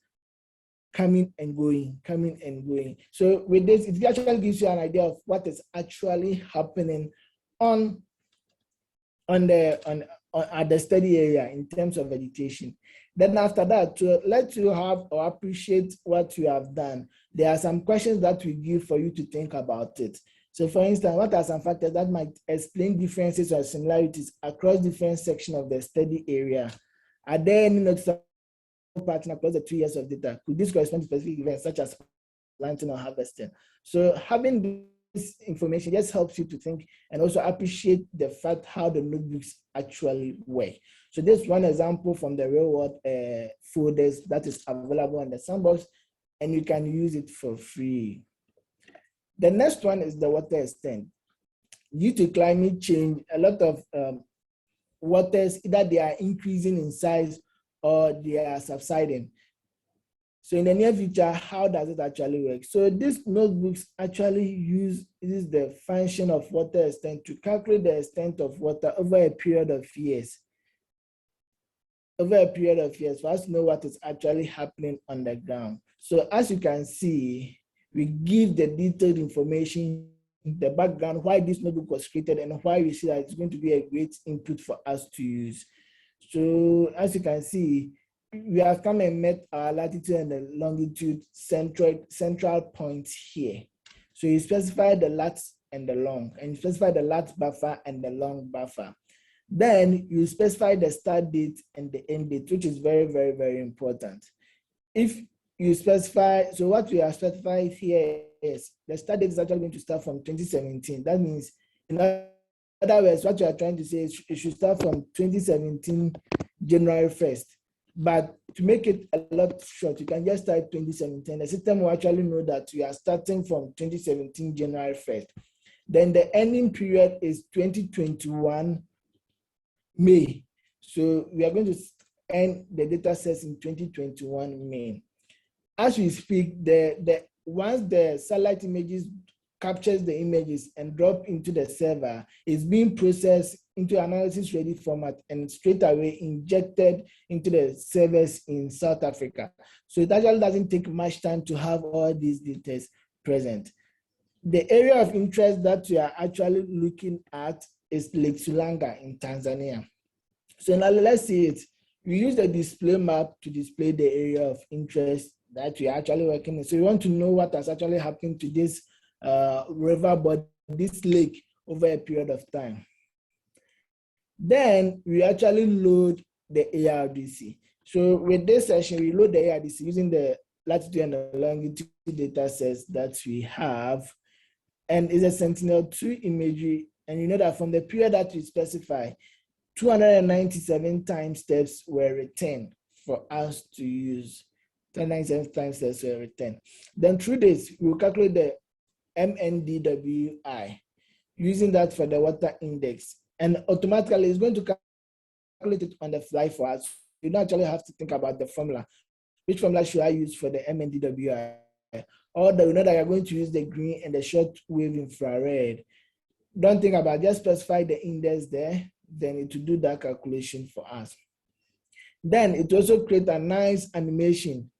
coming and going, coming and going. So with this, it actually gives you an idea of what is actually happening at the study area in terms of vegetation. Then after that, to let you have or appreciate what you have done, there are some questions that we give for you to think about it. So for instance, what are some factors that might explain differences or similarities across different sections of the study area? Are there any noticeable pattern across the 2 years of data? Could this correspond to specific events such as planting or harvesting? So having this information just helps you to think and also appreciate the fact how the notebooks actually work. So this is one example from the real world folders that is available in the sandbox, and you can use it for free. The next one is the water extent. Due to climate change, a lot of waters, either they are increasing in size or they are subsiding. So in the near future, how does it actually work? So these notebooks actually use the function of water extent to calculate the extent of water over a period of years. Over a period of years, for us to know what is actually happening on the ground. So as you can see, we give the detailed information, the background, why this notebook was created, and why we see that it's going to be a great input for us to use. So as you can see, we have come and met our latitude and the longitude central points here. So you specify the lat and the long, and you specify the lat buffer and the long buffer. Then you specify the start date and the end date, which is very, very, very important. If you specify, so what we are specified here is the start date is actually going to start from 2017. That means in order other words, what you are trying to say is it should start from 2017 January 1st. But to make it a lot short, you can just start 2017. The system will actually know that you are starting from 2017 January 1st. Then the ending period is 2021 May. So we are going to end the data sets in 2021 May. As we speak, once the satellite images captures the images and drop into the server, it's being processed into analysis ready format and straight away injected into the servers in South Africa. So it actually doesn't take much time to have all these details present. The area of interest that we are actually looking at is Lake Sulanga in Tanzania. So now let's see it. We use the display map to display the area of interest that we are actually working in. So we want to know what has actually happened to this river body, this lake over a period of time. Then we actually load the ARDC. So with this session, we load the ARDC using the latitude and the longitude data sets that we have. And it's a Sentinel-2 imagery. And you know that from the period that we specify, 297 time steps were returned for us to use. 297 time steps were returned. Then through this, we will calculate the MNDWI, using that for the water index. And automatically, it's going to calculate it on the fly for us. You don't actually have to think about the formula. Which formula should I use for the MNDWI? Or that we know that you're going to use the green and the short wave infrared. Don't think about it, just specify the index there, then it will do that calculation for us. Then it also create a nice animation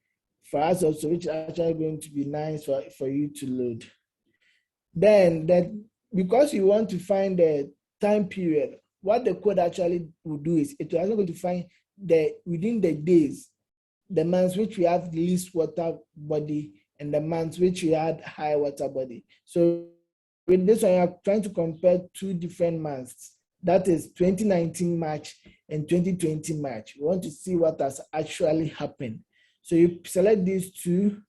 for us also, which is actually going to be nice for you to load. Then that, because you want to find the time period, what the code actually will do is it will also going to find within the days, the months which we have least water body and the months which we had high water body. So with this one, you're trying to compare two different months. That is 2019 March and 2020 March. We want to see what has actually happened. So you select these two,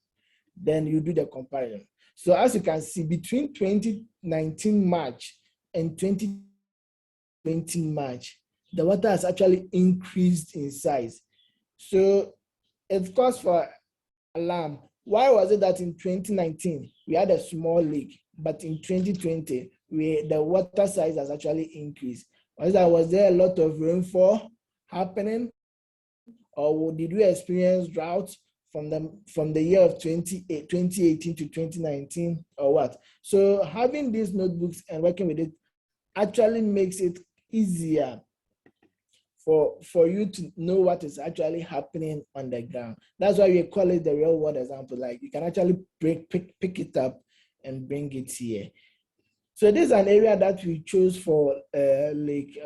then you do the comparison. So as you can see, between 2019 March and 2020 March, the water has actually increased in size. So it calls for alarm. Why was it that in 2019, we had a small lake, but in 2020, the water size has actually increased? Was there a lot of rainfall happening? Or did we experience drought from the year of 2018 to 2019 or what? So having these notebooks and working with it actually makes it easier for you to know what is actually happening on the ground. That's why we call it the real world example. Like you can actually pick it up and bring it here. So this is an area that we chose for Lake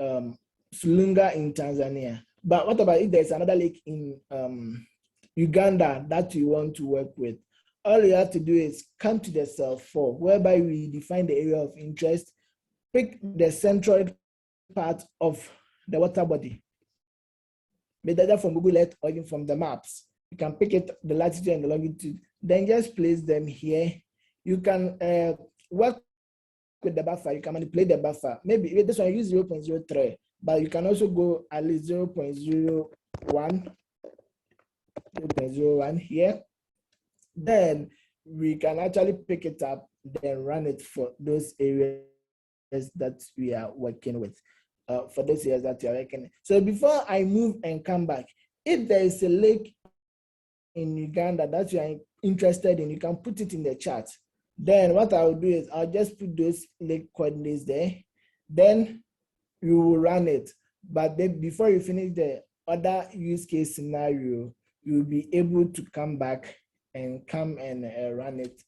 Sulanga in Tanzania. But what about if there's another lake in Uganda that you want to work with? All you have to do is come to the cell 4, whereby we define the area of interest, pick the central part of the water body, whether from Google Earth or even from the maps. You can pick it, the latitude and the longitude, then just place them here. You can work with the buffer, you can manipulate the buffer. Maybe this one use 0.03, but you can also go at least 0.01 here. Then we can actually pick it up, then run it for those areas that we are working with. For those areas that you are working. So before I move and come back, if there is a lake in Uganda that you are interested in, you can put it in the chat. Then what I'll do is I'll just put those lake coordinates there. Then you will run it. But then before you finish the other use case scenario, you'll be able to come back and come and run it.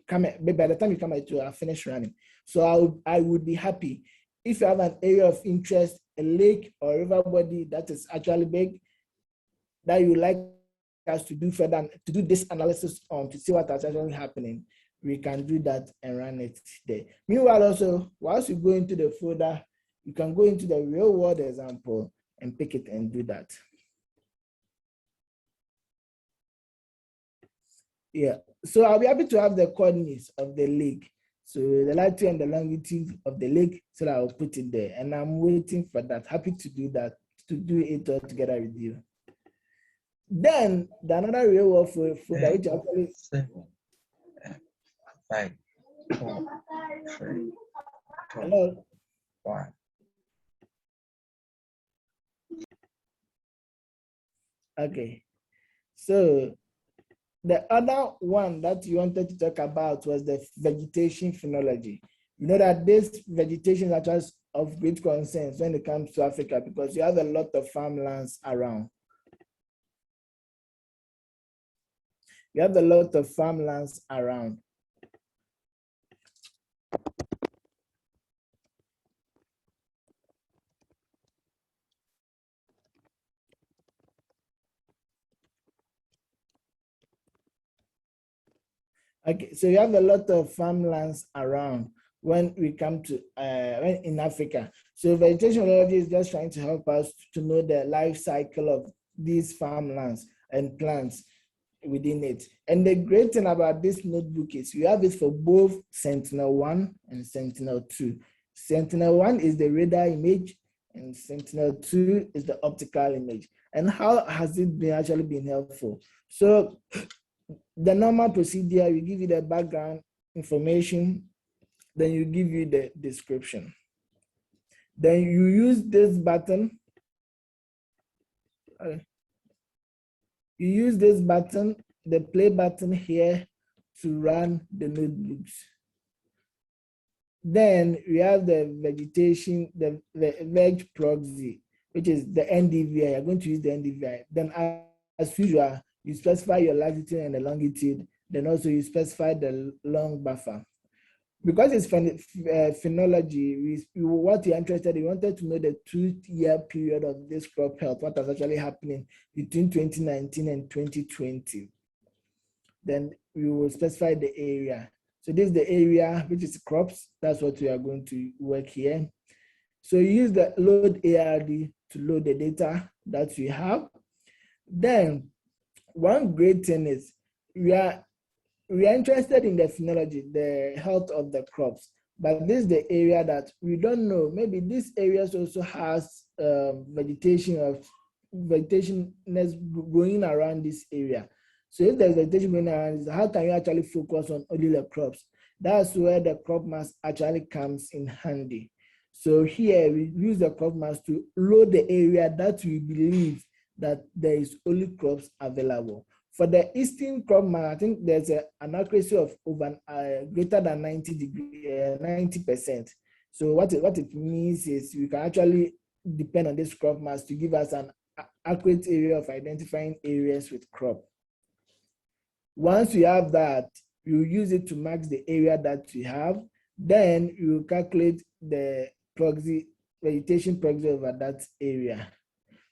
By the time you come back, you are finished running. So I would be happy if you have an area of interest, a lake or river body that is actually big, that you like us to do further, to do this analysis on, to see what is actually happening, we can do that and run it there. Meanwhile, also, once you go into the folder, you can go into the real world example and pick it and do that. Yeah, so I'll be happy to have the coordinates of the lake. So the latitude and the longitude of the lake, so that I'll put it there. And I'm waiting for that. Happy to do that, to do it all together with you. Then the another real world for that which actually 7, 5, 4, 3, 2, hello. 1. Okay. So the other one that you wanted to talk about was the vegetation phenology. You know that this vegetation is actually of great concern when it comes to Africa because you have a lot of farmlands around. You have a lot of farmlands around. Okay, so you have a lot of farmlands around when we come to when in Africa. So vegetation phenology is just trying to help us to know the life cycle of these farmlands and plants within it. And the great thing about this notebook is you have it for both Sentinel-1 and Sentinel-2. Sentinel-1 is the radar image and Sentinel-2 is the optical image. And how has it been actually been helpful? So the normal procedure, we give you the background information, then you give you the description. Then you use this button. You use this button, the play button here, to run the notebooks. Then we have the vegetation, the veg proxy, which is the NDVI. You're going to use the NDVI. Then as usual, you specify your latitude and the longitude. Then also you specify the long buffer. Because it's phenology, what you're interested in, you wanted to know the 2-year period of this crop health, what was actually happening between 2019 and 2020. Then we will specify the area. So this is the area, which is crops. That's what we are going to work here. So you use the load ARD to load the data that we have. Then one great thing is we are interested in the phenology, the health of the crops, but this is the area that we don't know. Maybe this area also has vegetation that's going around this area. So if there's vegetation going around, how can you actually focus on only the crops? That's where the crop mass actually comes in handy. So here we use the crop mass to load the area that we believe that there is only crops available. For the eastern crop mass, I think there's an accuracy of over greater than 90%. So what it means is we can actually depend on this crop mass to give us an accurate area of identifying areas with crop. Once we have that, you use it to max the area that we have. Then you calculate the proxy, vegetation proxy over that area.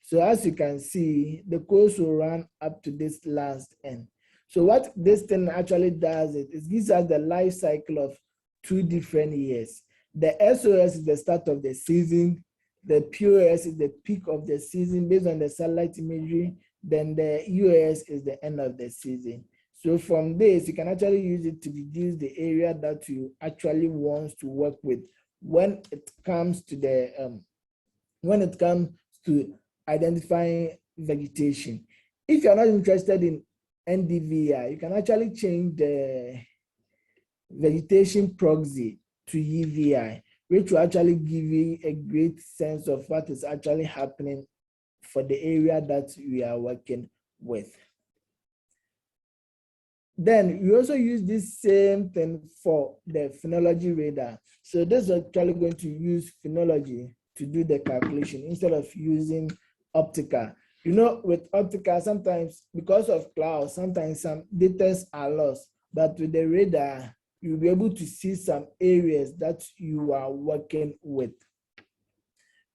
So as you can see, the course will run up to this last end. So what this thing actually does is it gives us the life cycle of 2 different years. The SOS is the start of the season. The POS is the peak of the season based on the satellite imagery. Then the UAS is the end of the season. So from this, you can actually use it to reduce the area that you actually want to work with when it comes to the identifying vegetation. If you're not interested in NDVI, you can actually change the vegetation proxy to EVI, which will actually give you a great sense of what is actually happening for the area that we are working with. Then we also use this same thing for the Phenology Radar. So this is actually going to use Phenology to do the calculation instead of using optical. You know, with optical, sometimes because of clouds, sometimes some data are lost, but with the radar, you'll be able to see some areas that you are working with.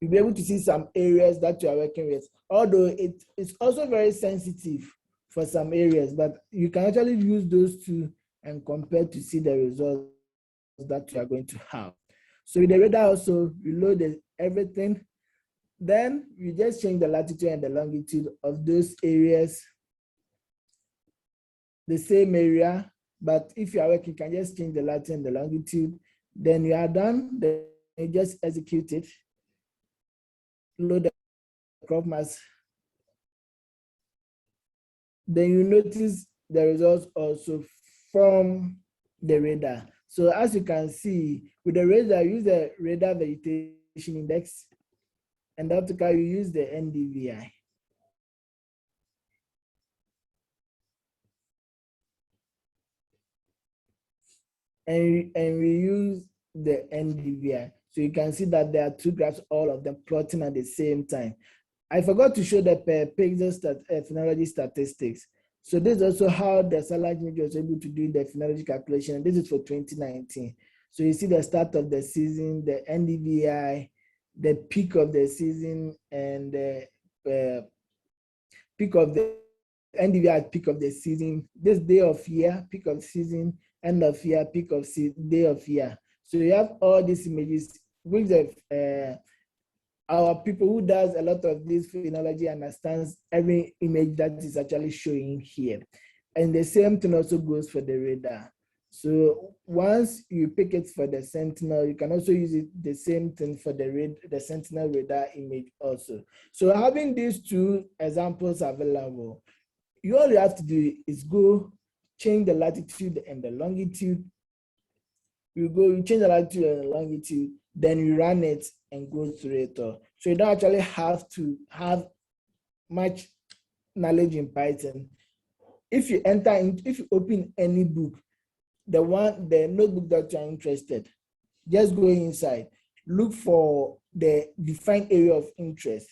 You'll be able to see some areas that you are working with, although it's also very sensitive for some areas, but you can actually use those two and compare to see the results that you are going to have. So with the radar also, you load everything. Then you just change the latitude and the longitude of those areas, the same area. But if you are working, you can just change the latitude and the longitude. Then you are done. Then you just execute it. Load the crop mask. Then you notice the results also from the radar. So as you can see, with the radar, use the radar vegetation index, and optical, you use the NDVI. And we use the NDVI. So you can see that there are two graphs, all of them plotting at the same time. I forgot to show the per pixel phenology statistics. So this is also how the satellite image was able to do the phenology calculation. And this is for 2019. So you see the start of the season, the NDVI, the peak of the season, and the peak of the NDVI peak of the season, this day of year, peak of season, end of year, peak of day of year. So you have all these images, which our people who does a lot of this phenology understands every image that is actually showing here. And the same thing also goes for the radar. So once you pick it for the Sentinel, you can also use it the same thing for the Sentinel radar image also. So having these two examples available, all you have to do is go change the latitude and the longitude. You change the latitude and the longitude, then you run it and go through it. So you don't actually have to have much knowledge in Python. If you open any book, the notebook that you're interested, just go inside, look for the defined area of interest,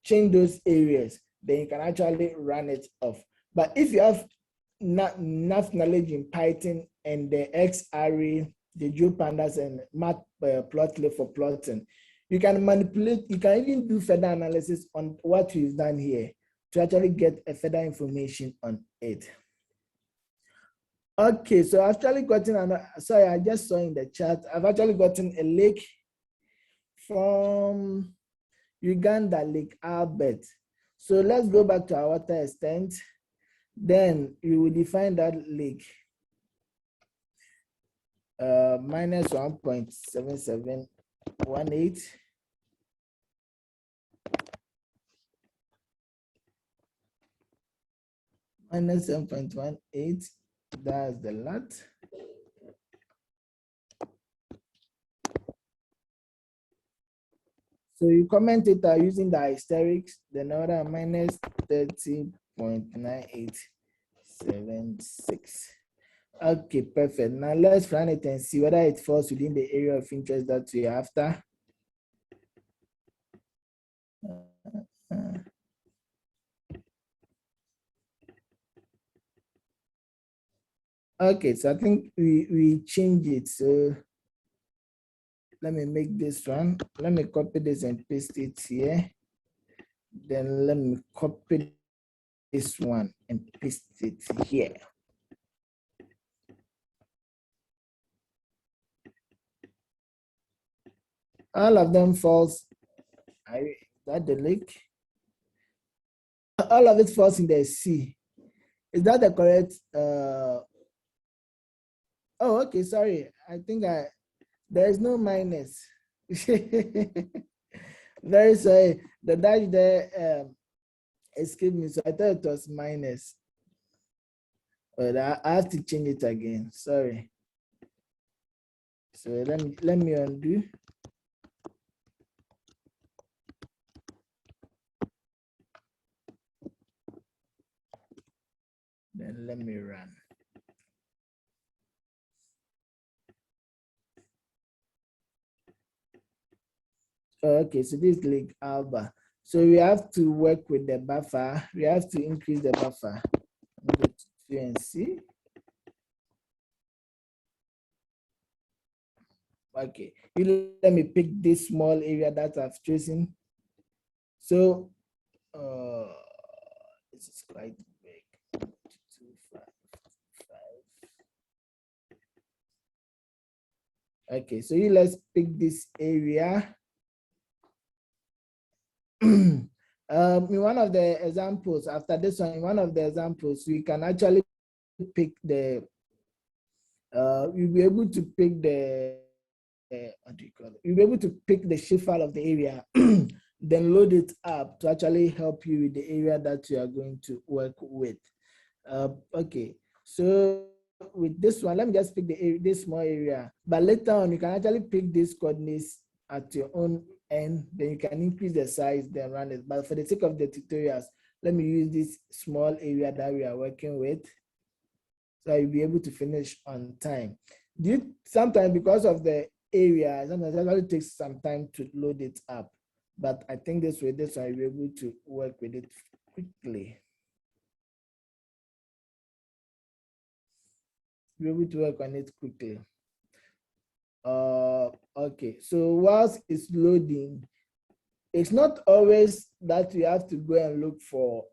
change those areas, then you can actually run it off. But if you have not enough knowledge in Python and the X array, the GeoPandas and Matplotlib for plotting, you can manipulate, you can even do further analysis on what we've done here to actually get a further information on it. Okay, so I've actually gotten, sorry, I just saw in the chat, I've actually gotten a link from Uganda, Lake Albert. So let's go back to our water extent. Then you will define that lake. Minus 1.7718. Minus 7.18, that's the lot. So you comment it using the hysterics, the number minus 30.9876. Okay, perfect. Now let's run it and see whether it falls within the area of interest that we're after. Okay, so I think we change it. So let me make this one. Let me copy this and paste it here. Then let me copy this one and paste it here. All of them falls. That the lake. All of it falls in the sea. Is that the correct? Oh, okay. Sorry. I think there is no minus. Very sorry. The dash there escaped me. So I thought it was minus. But I have to change it again. Sorry. So let me undo. Then let me run. Okay, so this is Lake Alba. So we have to work with the buffer. We have to increase the buffer. Go to 2 and see. Okay, let me pick this small area that I've chosen. So this is quite big. 255. Okay, so let's pick this area. In one of the examples, after this one, in one of the examples, we can actually pick the You'll be able to pick the what do you call it? You'll be able to pick the shapefile of the area, then load it up to actually help you with the area that you are going to work with. Okay, so with this one, let me just pick the area, this small area. But later on, you can actually pick these coordinates at your own end. Then you can increase the size, then run it. But for the sake of the tutorials, let me use this small area that we are working with, so you'll be able to finish on time. Sometimes because of the area, sometimes it actually takes some time to load it up. But I think this way, you'll be able to work with it quickly. Be able to work on it quickly. Okay, so whilst it's loading, it's not always that you have to go and look for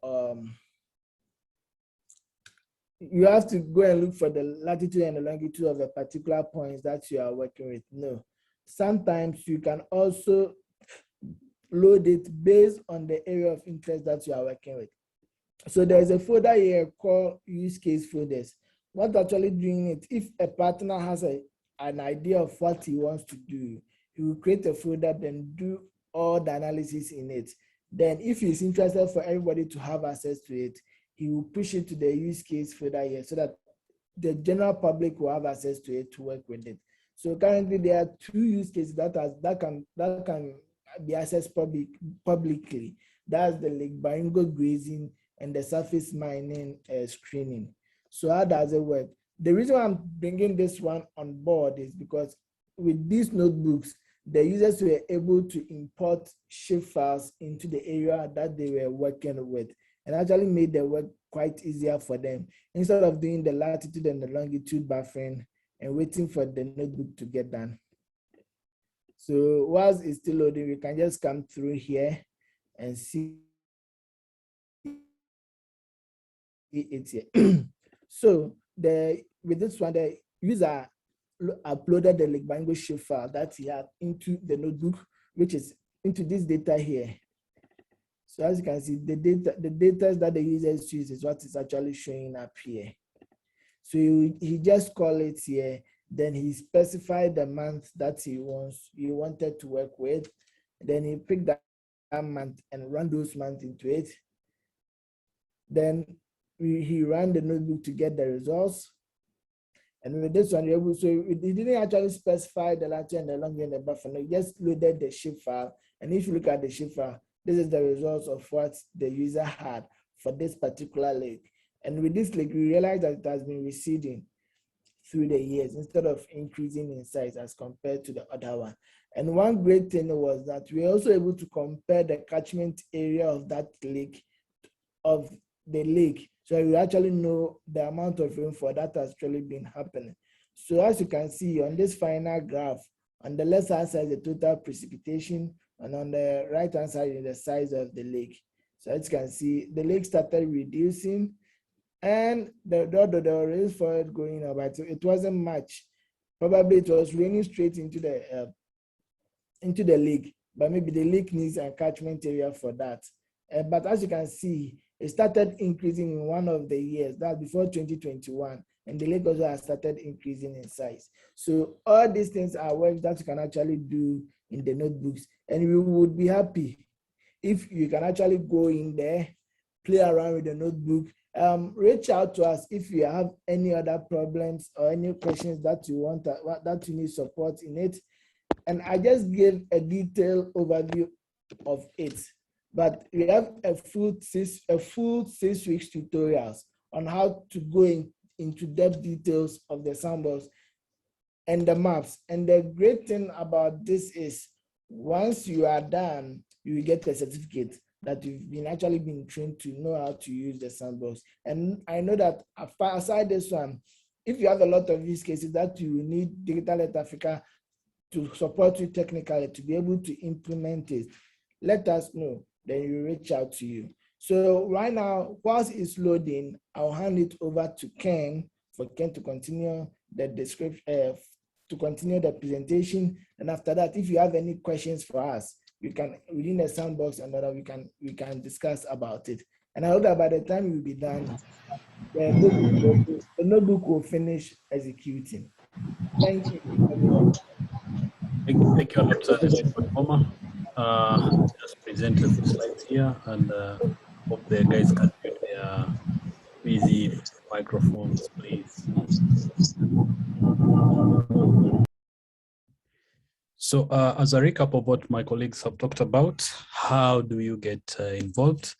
the latitude and the longitude of the particular points that you are working with. No, sometimes you can also load it based on the area of interest that you are working with. So there's a folder here called use case folders. What actually doing it, if a partner has an idea of what he wants to do, he will create a folder, then do all the analysis in it. Then if he's interested for everybody to have access to it, he will push it to the use case folder here so that the general public will have access to it to work with it. So currently there are 2 use cases that can be accessed publicly. That's the Lake Baringo grazing and the surface mining screening. So how does it work? The reason why I'm bringing this one on board is because with these notebooks, the users were able to import shapefiles into the area that they were working with, and actually made the work quite easier for them, instead of doing the latitude and the longitude buffering and waiting for the notebook to get done. So whilst it's still loading, we can just come through here and see it here. So with this one, the user uploaded the Lake Baringo shapefile that he had into the notebook, which is into this data here. So as you can see, the data that the users choose is what is actually showing up here. So he just called it here. Then he specified the month that he wanted to work with. Then he picked that month and ran those months into it. Then he ran the notebook to get the results. And with this one, so he didn't actually specify the latitude and the longitude and the buffer. No, he just loaded the shapefile. And if you look at the shapefile, this is the results of what the user had for this particular lake. And with this lake, we realize that it has been receding through the years instead of increasing in size as compared to the other one. And one great thing was that we were also able to compare the catchment area of that lake, of the lake. So we actually know the amount of rainfall that has actually been happening. So as you can see on this final graph, on the left hand side, the total precipitation, and on the right hand side is the size of the lake. So as you can see, the lake started reducing, and the rainfall going up, but it wasn't much. Probably it was raining straight into the lake, but maybe the lake needs a catchment area for that. But as you can see, it started increasing in one of the years, that before 2021, and the lake also has started increasing in size. So all these things are work that you can actually do in the notebooks, and we would be happy if you can actually go in there, play around with the notebook. Reach out to us if you have any other problems or any questions that you want, that you need support in it. And I just gave a detailed overview of it, but we have a full 6 weeks tutorials on how to go into depth details of the samples and the maps. And the great thing about this is once you are done, you will get a certificate that you've actually been trained to know how to use the sandbox. And I know that aside this one, if you have a lot of use cases that you need Digital Africa to support you technically to be able to implement it, let us know, then we reach out to you. So right now, whilst it's loading, I'll hand it over to Ken for Ken to continue the description, to continue the presentation. And after that, if you have any questions for us, you can, within the sandbox, and we can discuss about it. And I hope that by the time you'll be done, the notebook will finish executing. Thank you. Thank you a lot, Dr. Ngoma. Just present a few slides here, and hope the guys can mute their busy microphones, please. So as a recap of what my colleagues have talked about, how do you get involved?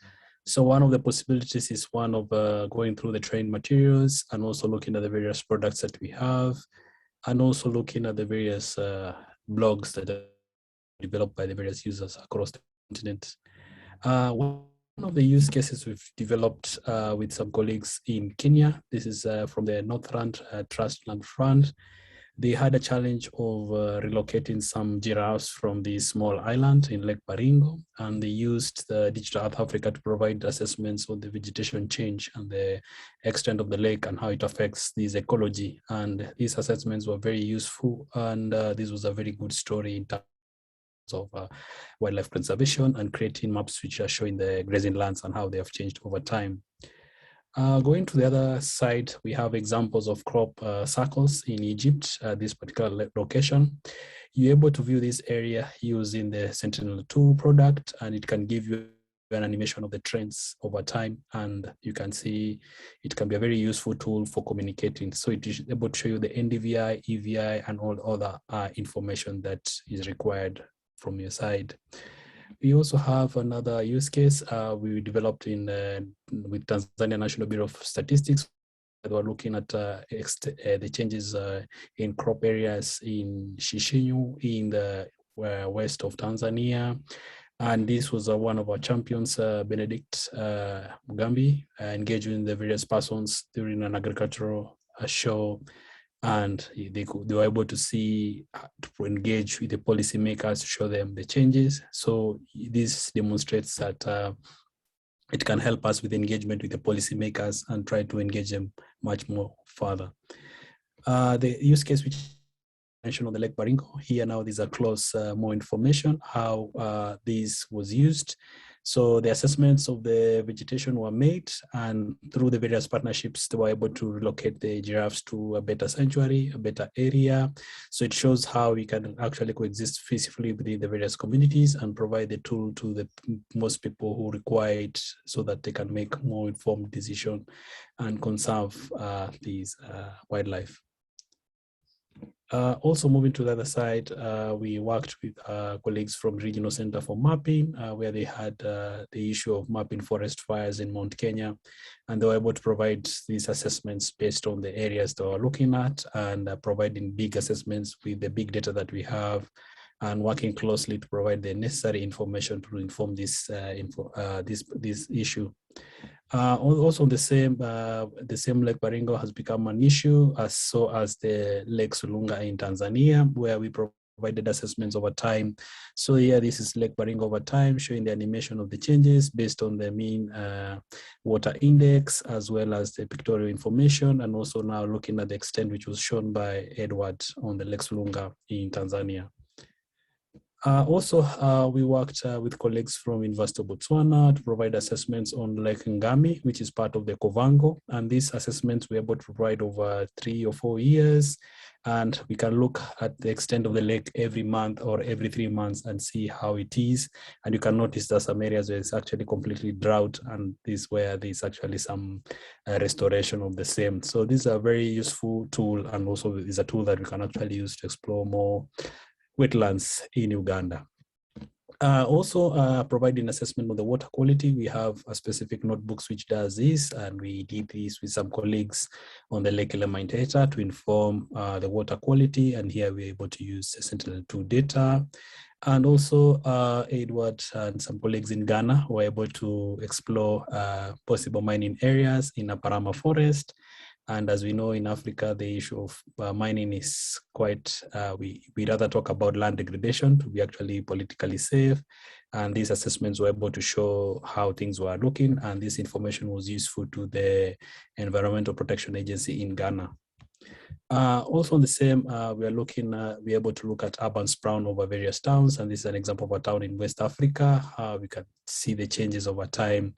So one of the possibilities is one of going through the training materials and also looking at the various products that we have, and also looking at the various blogs that are developed by the various users across the continent. One of the use cases we've developed with some colleagues in Kenya, this is from the Northland Trust Land Fund. They had a challenge of relocating some giraffes from the small island in Lake Baringo, and they used the Digital Earth Africa to provide assessments on the vegetation change and the extent of the lake and how it affects this ecology. And these assessments were very useful, and this was a very good story in terms of wildlife conservation and creating maps which are showing the grazing lands and how they have changed over time. Going to the other side, we have examples of crop circles in Egypt, this particular location. You're able to view this area using the Sentinel-2 product, and it can give you an animation of the trends over time. And you can see it can be a very useful tool for communicating. So it is able to show you the NDVI, EVI, and all other information that is required from your side. We also have another use case we developed in with Tanzania National Bureau of Statistics. We're looking at the changes in crop areas in Shishinyu in the west of Tanzania. And this was one of our champions, Benedict Mugambi, engaging the various persons during an agricultural show. And they were able to see, to engage with the policymakers to show them the changes. So this demonstrates that it can help us with engagement with the policymakers and try to engage them much more further. The use case which I mentioned on the Lake Baringo, here now there's a close more information how this was used. So the assessments of the vegetation were made, and through the various partnerships, they were able to relocate the giraffes to a better sanctuary, a better area. So it shows how we can actually coexist peacefully within the various communities and provide the tool to the most people who require it so that they can make more informed decisions and conserve these wildlife. Also moving to the other side, we worked with colleagues from Regional Center for Mapping, where they had the issue of mapping forest fires in Mount Kenya, and they were able to provide these assessments based on the areas they were looking at, and providing big assessments with the big data that we have, and working closely to provide the necessary information to inform this this issue. Also, the same Lake Baringo has become an issue, as so as the Lake Sulunga in Tanzania, where we provided assessments over time. So here, this is Lake Baringo over time, showing the animation of the changes based on the mean water index, as well as the pictorial information, and also now looking at the extent which was shown by Edward on the Lake Sulunga in Tanzania. We worked with colleagues from University of Botswana to provide assessments on Lake Ngami, which is part of the Kovango. And these assessments we were able to provide over 3 or 4 years. And we can look at the extent of the lake every month or every 3 months and see how it is. And you can notice that some areas where it's actually completely drought, and this where there's actually some restoration of the same. So this is a very useful tool, and also is a tool that we can actually use to explore more wetlands in Uganda. Providing assessment of the water quality. We have a specific notebooks which does this, and we did this with some colleagues on the Lake Elementaita to inform the water quality, and here we're able to use Sentinel-2 data. And also Edward and some colleagues in Ghana were able to explore possible mining areas in Aparama Forest. And as we know, in Africa, the issue of mining is quite, we rather talk about land degradation to be actually politically safe. And these assessments were able to show how things were looking, and this information was useful to the Environmental Protection Agency in Ghana. Also on the same, we are looking, we're able to look at urban sprawl over various towns, and this is an example of a town in West Africa. We can see the changes over time,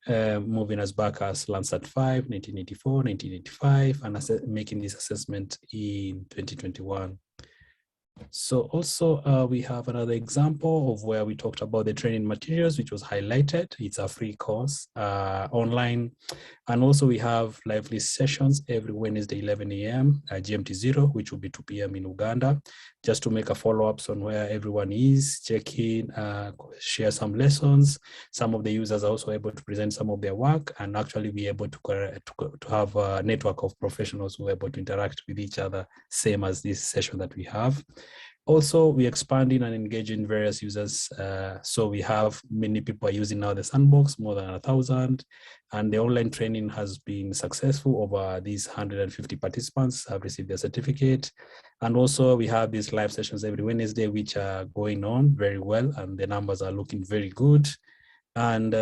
moving us back as Landsat 5, 1984, 1985, and making this assessment in 2021. So also we have another example of where we talked about the training materials, which was highlighted. It's a free course online. And also we have lively sessions every Wednesday, 11 a.m. GMT 0, which will be 2 p.m. in Uganda, just to make a follow-ups on where everyone is, check in, share some lessons. Some of the users are also able to present some of their work and actually be able to have a network of professionals who are able to interact with each other, same as this session that we have. Also, we're expanding and engaging various users. So we have many people are using now the sandbox, more than 1,000, and the online training has been successful. Over these 150 participants have received their certificate. And also we have these live sessions every Wednesday, which are going on very well, and the numbers are looking very good. And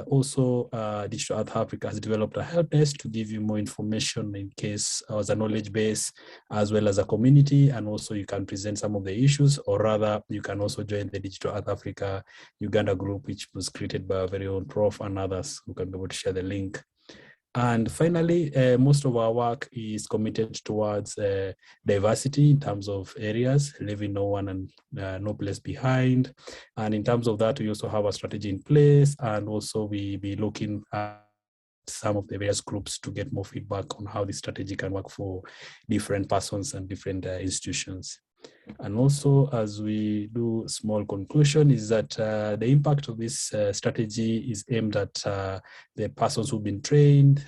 also Digital Earth Africa has developed a help desk to give you more information in case as a knowledge base, as well as a community. And also you can present some of the issues, or rather you can also join the Digital Earth Africa Uganda group, which was created by our very own prof and others who can be able to share the link. And finally, most of our work is committed towards diversity in terms of areas, leaving no one and no place behind. And in terms of that, we also have a strategy in place, and also we be looking at some of the various groups to get more feedback on how the strategy can work for different persons and different institutions. And also, as we do small conclusion, is that the impact of this strategy is aimed at the persons who've been trained,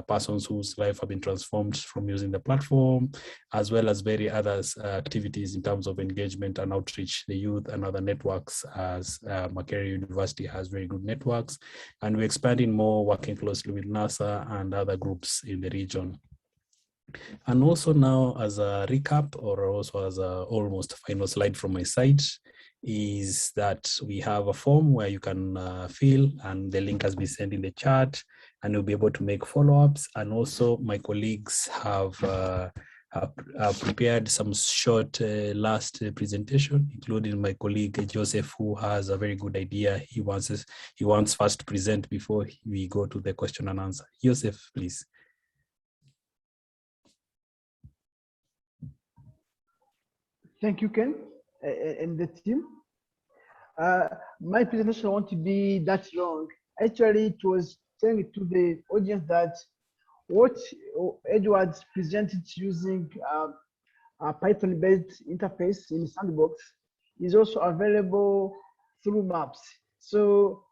persons whose life have been transformed from using the platform, as well as very others activities in terms of engagement and outreach, the youth and other networks, as Makerere University has very good networks. And we're expanding more, working closely with NASA and other groups in the region. And also now, as a recap, or also as a almost final slide from my side, is that we have a form where you can fill, and the link has been sent in the chat, and you'll be able to make follow-ups. And also my colleagues have prepared some short last presentation, including my colleague Joseph, who has a very good idea. He wants first to present before we go to the question and answer. Joseph, please. Thank you, Ken, and the team. My presentation won't be that long. Actually, it was telling to the audience that what Edward presented using a Python-based interface in Sandbox is also available through Maps. So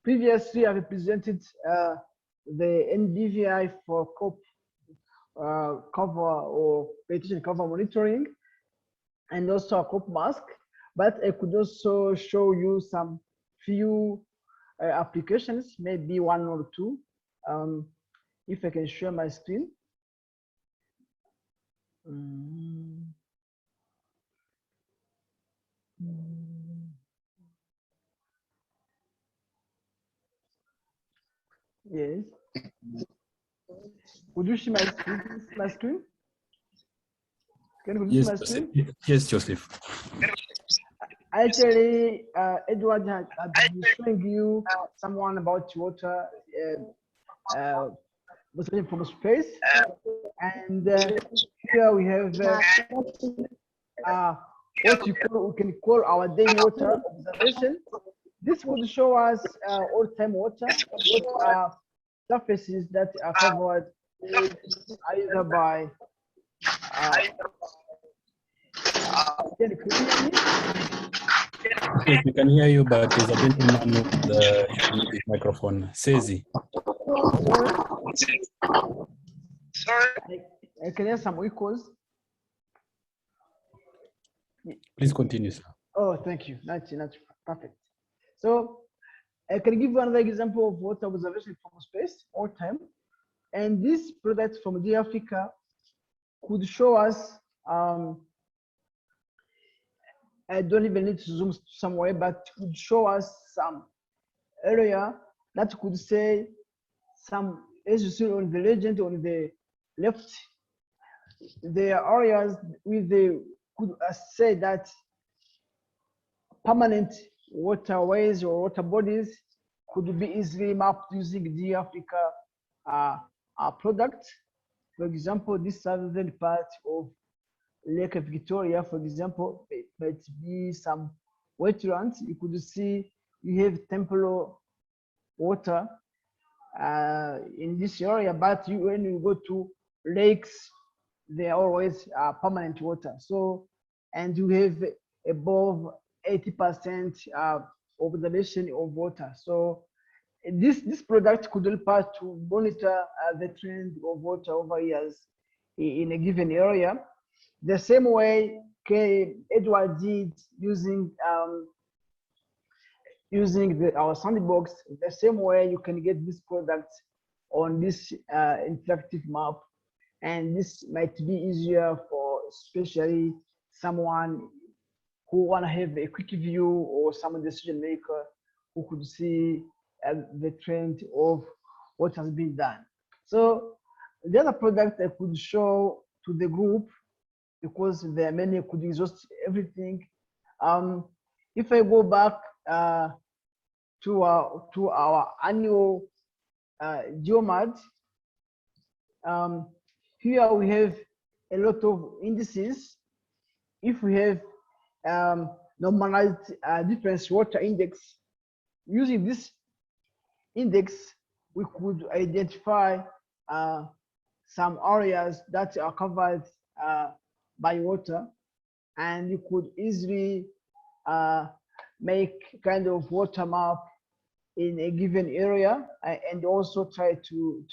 previously, I presented the NDVI for COP cover or vegetation cover monitoring, and also a COP mask, but I could also show you some few applications, maybe one or two. If I can share my screen. Yes. Would you see my screen? Can you see my screen? Yes, Joseph. Actually, Edward has been showing you someone about water from space, and here we have what we can call our daily water observation. This would show us all-time water, what surfaces that are covered either by can you hear me? Yes, we can hear you, but there's a gentleman with his microphone. Sezi. Sorry. I can hear some echoes. Please continue, sir. Oh, thank you. That's perfect. So I can give you another example of water observation from space all time. And this product from the Africa could show us, I don't even need to zoom somewhere, but could show us some area that could say some, as you see on the legend on the left the areas with the could say that permanent waterways or water bodies could be easily mapped using the Africa product. For example, this southern part of Lake Victoria, for example, it might be some wetlands. You could see you have temporal water in this area, but when you go to lakes, they are always permanent water. So, and you have above 80% observation of water. So this product could help us to monitor the trend of water over years in a given area. The same way Edward did using our sandbox, the same way you can get this product on this interactive map. And this might be easier for especially someone who want to have a quick view, or some decision maker who could see the trend of what has been done. So the other product I could show to the group, because there are many, could exhaust everything. If I go back to our annual GeoMAD, here we have a lot of indices. If we have normalized difference water index, using this index, we could identify some areas that are covered by water, and you could easily make kind of water map in a given area, and also try to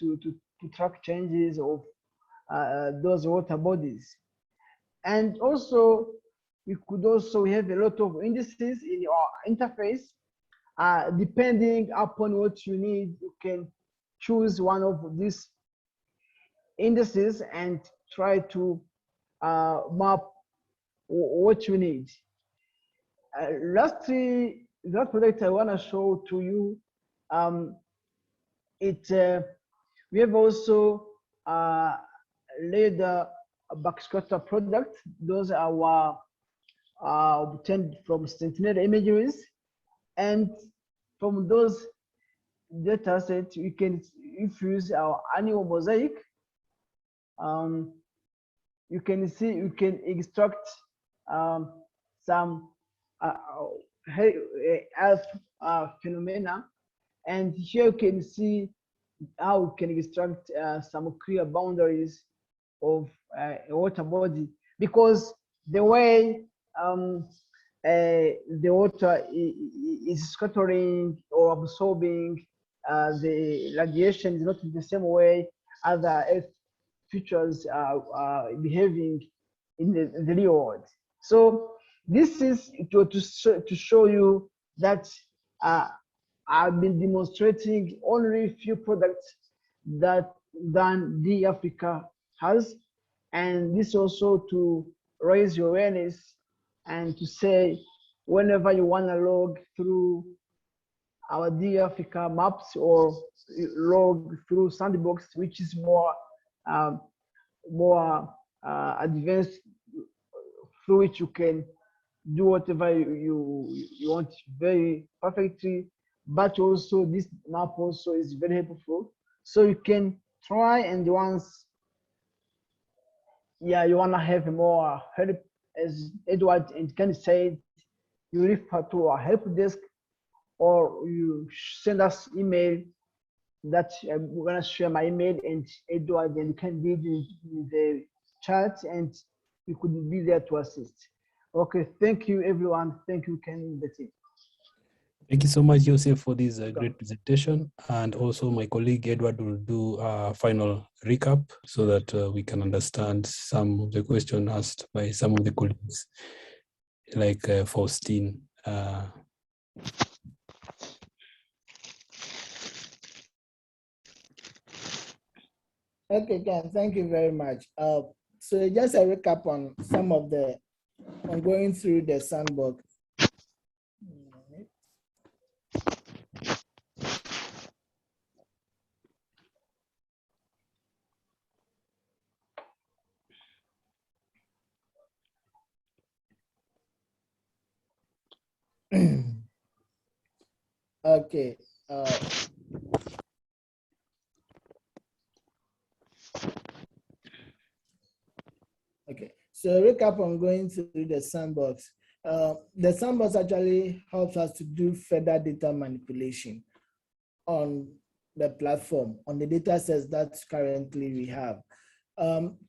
track changes of those water bodies. And also, we could also have a lot of indices in our interface. Depending upon what you need, you can choose one of these indices and try to map what you need. Lastly, that product I want to show to you, we have also laid a backscatter product. Those are obtained from Sentinel imageries, and from those data sets, we can infuse our annual mosaic. You can see, you can extract some earth phenomena, and here you can see how we can extract some clear boundaries of a water body, because the way the water is scattering or absorbing the radiation is not the same way other earth features are behaving in the real world. So this is to show you that I've been demonstrating only few products that the Africa has, and this also to raise your awareness and to say, whenever you want to log through our Africa maps or log through Sandbox, which is more advanced, through which you can do whatever you want very perfectly, but also this map also is very helpful. So you can try, and once you want to have more help, as Edward and Ken said, you refer to our help desk, or you send us email. That I'm gonna share my email, and Edward and Ken did in the chat, and we could be there to assist. Okay, thank you everyone. Thank you, Ken and the team. Thank you so much, Joseph, for this great presentation. And also my colleague Edward will do a final recap so that we can understand some of the questions asked by some of the colleagues, like Faustine. Okay, Ken, thank you very much. So just a recap on some of the, on going through the sandbox. Okay. Okay. So recap on going through the sandbox. The sandbox actually helps us to do further data manipulation on the platform, on the data sets that currently we have.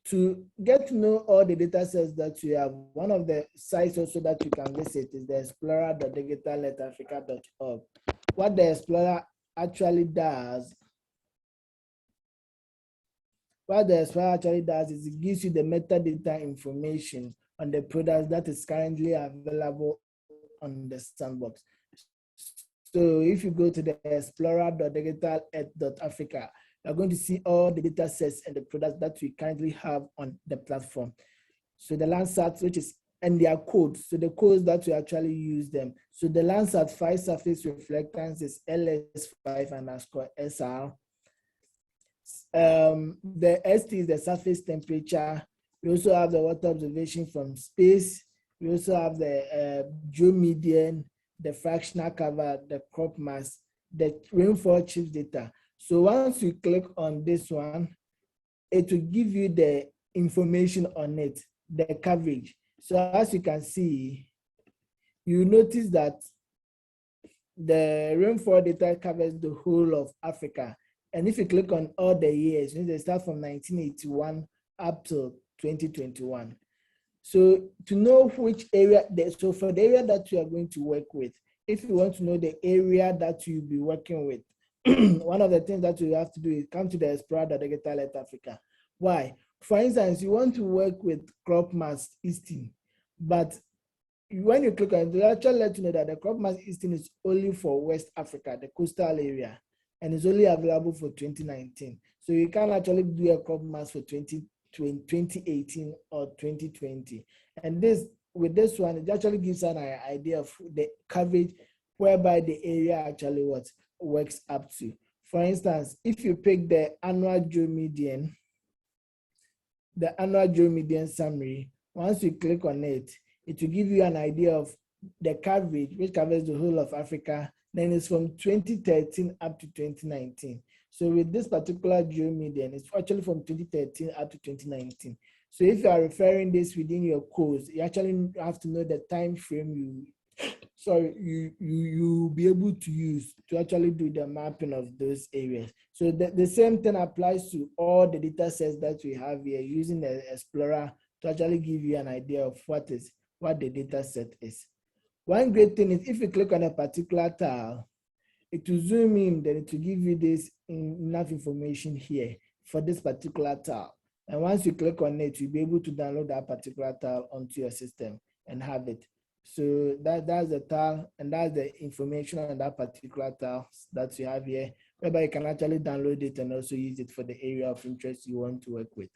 To get to know all the data sets that we have, one of the sites also that you can visit is the explorer.digitaletafrica.org. What the Explorer actually does, is it gives you the metadata information on the products that is currently available on the sandbox. So if you go to the explorer.digitaletafrica, you're going to see all the data sets and the products that we currently have on the platform. So the Landsat, which is, and their codes, so the codes that we actually use them. So the Landsat 5 surface reflectance is LS5_SR. The ST is the surface temperature. We also have the water observation from space. We also have the geomedian, the fractional cover, the crop mass, the rainfall chips data. So once you click on this one, it will give you the information on it, the coverage. So as you can see, you notice that the rainfall data covers the whole of Africa. And if you click on all the years, they start from 1981 up to 2021. So to know which area, so for the area that you are going to work with, if you want to know the area that you'll be working with, one of the things that you have to do is come to the Explorer.digitaletafrica. Why? For instance, you want to work with crop mass easting, but when you click on it, they actually let you know that the crop mass easting is only for West Africa, the coastal area, and it's only available for 2019. So you can't actually do a crop mass for 2018 or 2020. And this, with this one, it actually gives an idea of the coverage whereby the area actually works up to. For instance, if you pick the annual geomedian, summary, once you click on it, it will give you an idea of the coverage, which covers the whole of Africa. Then it's from 2013 up to 2019. So with this particular geomedian, it's actually from 2013 up to 2019. So if you are referring this within your course, you actually have to know the time frame you'll be able to use to actually do the mapping of those areas. So the same thing applies to all the data sets that we have here using the Explorer to actually give you an idea of what the data set is. One great thing is if you click on a particular tile, it will zoom in, then it will give you this enough information here for this particular tile. And once you click on it, you'll be able to download that particular tile onto your system and have it. So that's the tile, and that's the information on that particular tile that you have here, whereby you can actually download it and also use it for the area of interest you want to work with.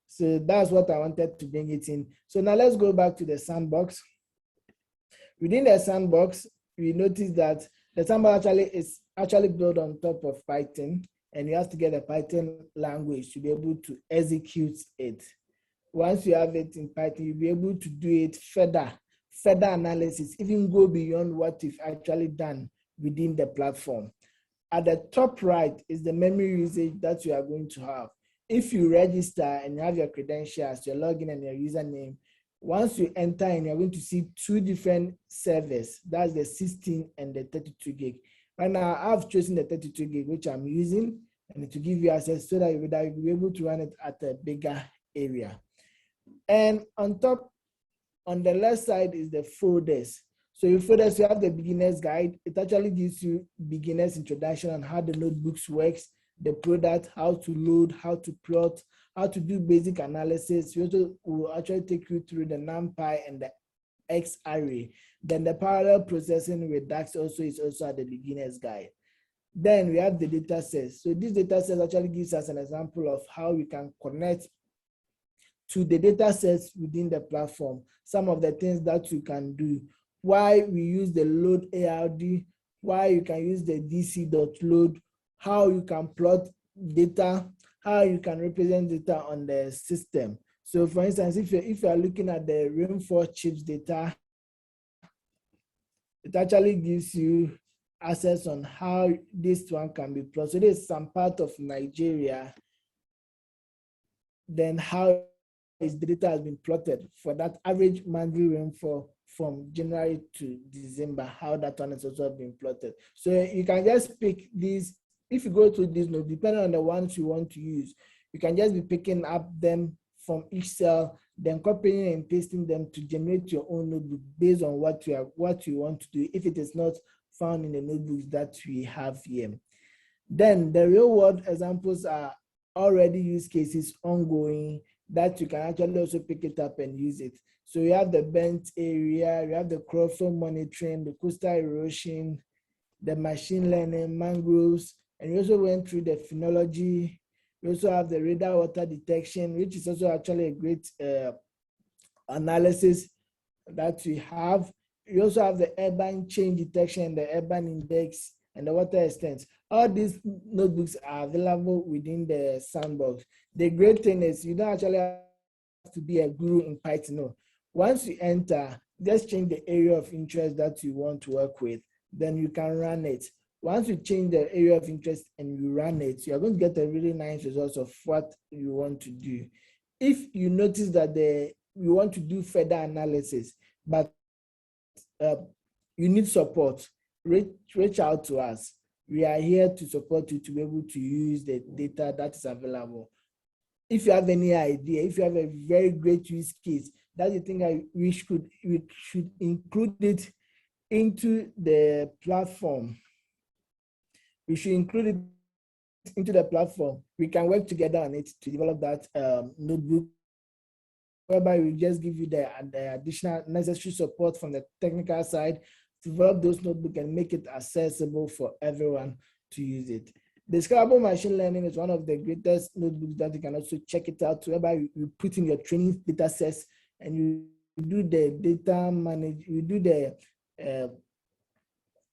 So that's what I wanted to bring it in. So now let's go back to the sandbox. Within the sandbox, we notice that the sandbox is actually built on top of Python, and you have to get a Python language to be able to execute it. Once you have it in Python, you'll be able to do it further analysis, even go beyond what you've actually done within the platform. At the top right is the memory usage that you are going to have. If you register and you have your credentials, your login and your username, once you enter in, you're going to see two different servers. That's the 16 and the 32 gig. Right now, I've chosen the 32 gig, which I'm using, and it will give you access so that you'll be able to run it at a bigger area. And on top, on the left side is the folders. So in folders, you have the beginner's guide. It actually gives you beginner's introduction on how the notebooks works, the product, how to load, how to plot, how to do basic analysis. We also will actually take you through the NumPy and the X array. Then the parallel processing with DAX also is also at the beginner's guide. Then we have the data sets. So this data set actually gives us an example of how we can connect to the data sets within the platform. Some of the things that you can do, why we use the load ARD, why you can use the DC.load, how you can plot data, how you can represent data on the system. So for instance, if you are looking at the rainfall chips data, it actually gives you access on how this one can be plotted. So there's some part of Nigeria, then how is the data has been plotted for that average monthly rainfall from January to December, how that one is also been plotted. So you can just pick these, if you go to this node, depending on the ones you want to use, you can just be picking up them from each cell, then copying and pasting them to generate your own notebook based on what you want to do, if it is not found in the notebooks that we have here. Then the real world examples are already use cases ongoing that you can actually also pick it up and use it. So you have the bent area, you have the crop flow monitoring, the coastal erosion, the machine learning, mangroves, and we also went through the phenology. We also have the radar water detection, which is also actually a great analysis that we have. We also have the urban change detection, the urban index, and the water extent. All these notebooks are available within the sandbox. The great thing is you don't actually have to be a guru in Python. No. Once you enter, just change the area of interest that you want to work with, then you can run it. Once you change the area of interest and you run it, you're going to get a really nice result of what you want to do. If you notice that you want to do further analysis, but you need support, reach out to us. We are here to support you to be able to use the data that is available. If you have any idea, if you have a very great use case that you think we should include it into the platform, we should include it into the platform. We can work together on it to develop that notebook, whereby we just give you the additional necessary support from the technical side to develop those notebooks and make it accessible for everyone to use it. The scalable machine learning is one of the greatest notebooks that you can also check it out, whereby you put in your training data sets and you do the data you do the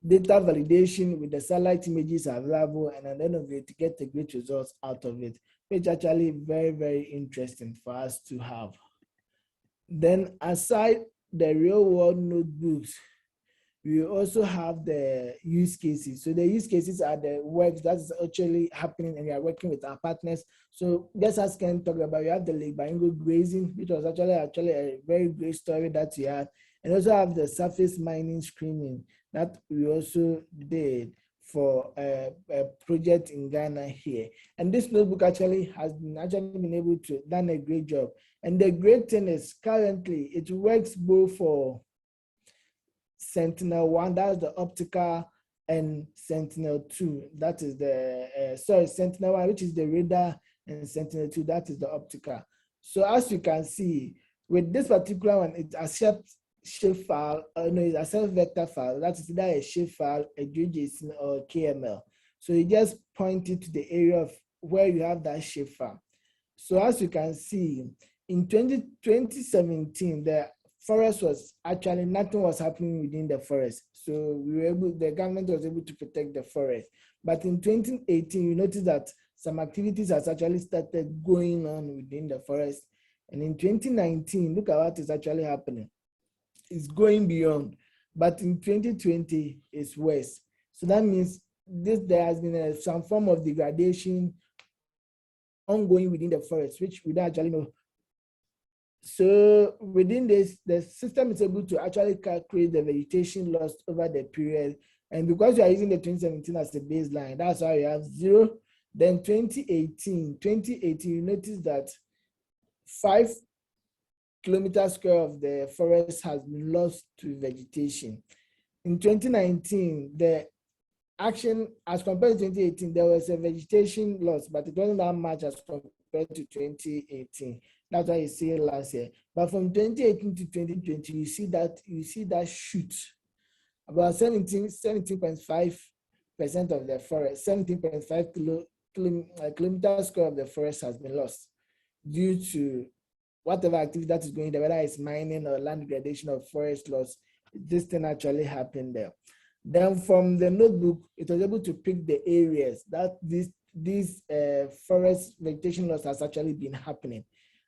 data validation with the satellite images available, and at the end of it, to get the great results out of it, which actually very, very interesting for us to have. Then aside the real world notebooks, we also have the use cases. So the use cases are the work that is actually happening, and we are working with our partners. So just as Ken talked about, we have the Lake Baringo grazing, which was actually a very great story that we had. And also have the surface mining screening that we also did for a project in Ghana here. And this notebook actually has been able to done a great job. And the great thing is currently it works both for Sentinel-1, that's the optical, and Sentinel-2, that is the, Sentinel-1, which is the radar, and Sentinel-2, that is the optical. So as you can see, with this particular one, it accepts shape file, it accepts vector file, that is either a shape file, a Qgis, or KML. So you just point it to the area of where you have that shape file. So as you can see, in 2017, the forest was actually, nothing was happening within the forest. So the government was able to protect the forest. But in 2018, you notice that some activities has actually started going on within the forest. And in 2019, look at what is actually happening. It's going beyond. But in 2020, it's worse. So that means there has been some form of degradation ongoing within the forest, which we don't actually know. So within this, the system is able to actually calculate the vegetation loss over the period. And because you are using the 2017 as a baseline, that's why you have 0. Then 2018, you notice that 5 kilometers square of the forest has been lost to vegetation. In 2019, the action, as compared to 2018, there was a vegetation loss, but it wasn't that much as compared to 2018. That's why you see it last year. But from 2018 to 2020, you see that shoot. About 17.5% of the forest, 17.5 kilometers square of the forest has been lost due to whatever activity that is going there, whether it's mining or land degradation or forest loss. This thing actually happened there. Then from the notebook, it was able to pick the areas that this forest vegetation loss has actually been happening.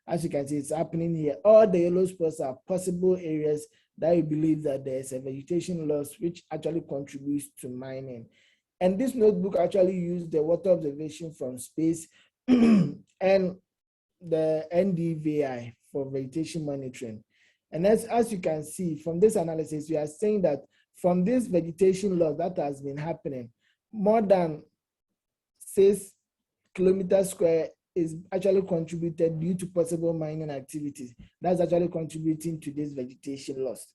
As you can see, it's happening here. All the yellow spots are possible areas that you believe that there's a vegetation loss, which actually contributes to mining. And this notebook actually used the water observation from space and the NDVI for vegetation monitoring. And as you can see from this analysis, we are saying that from this vegetation loss that has been happening, more than 6 kilometers square is actually contributed due to possible mining activities. That's actually contributing to this vegetation loss.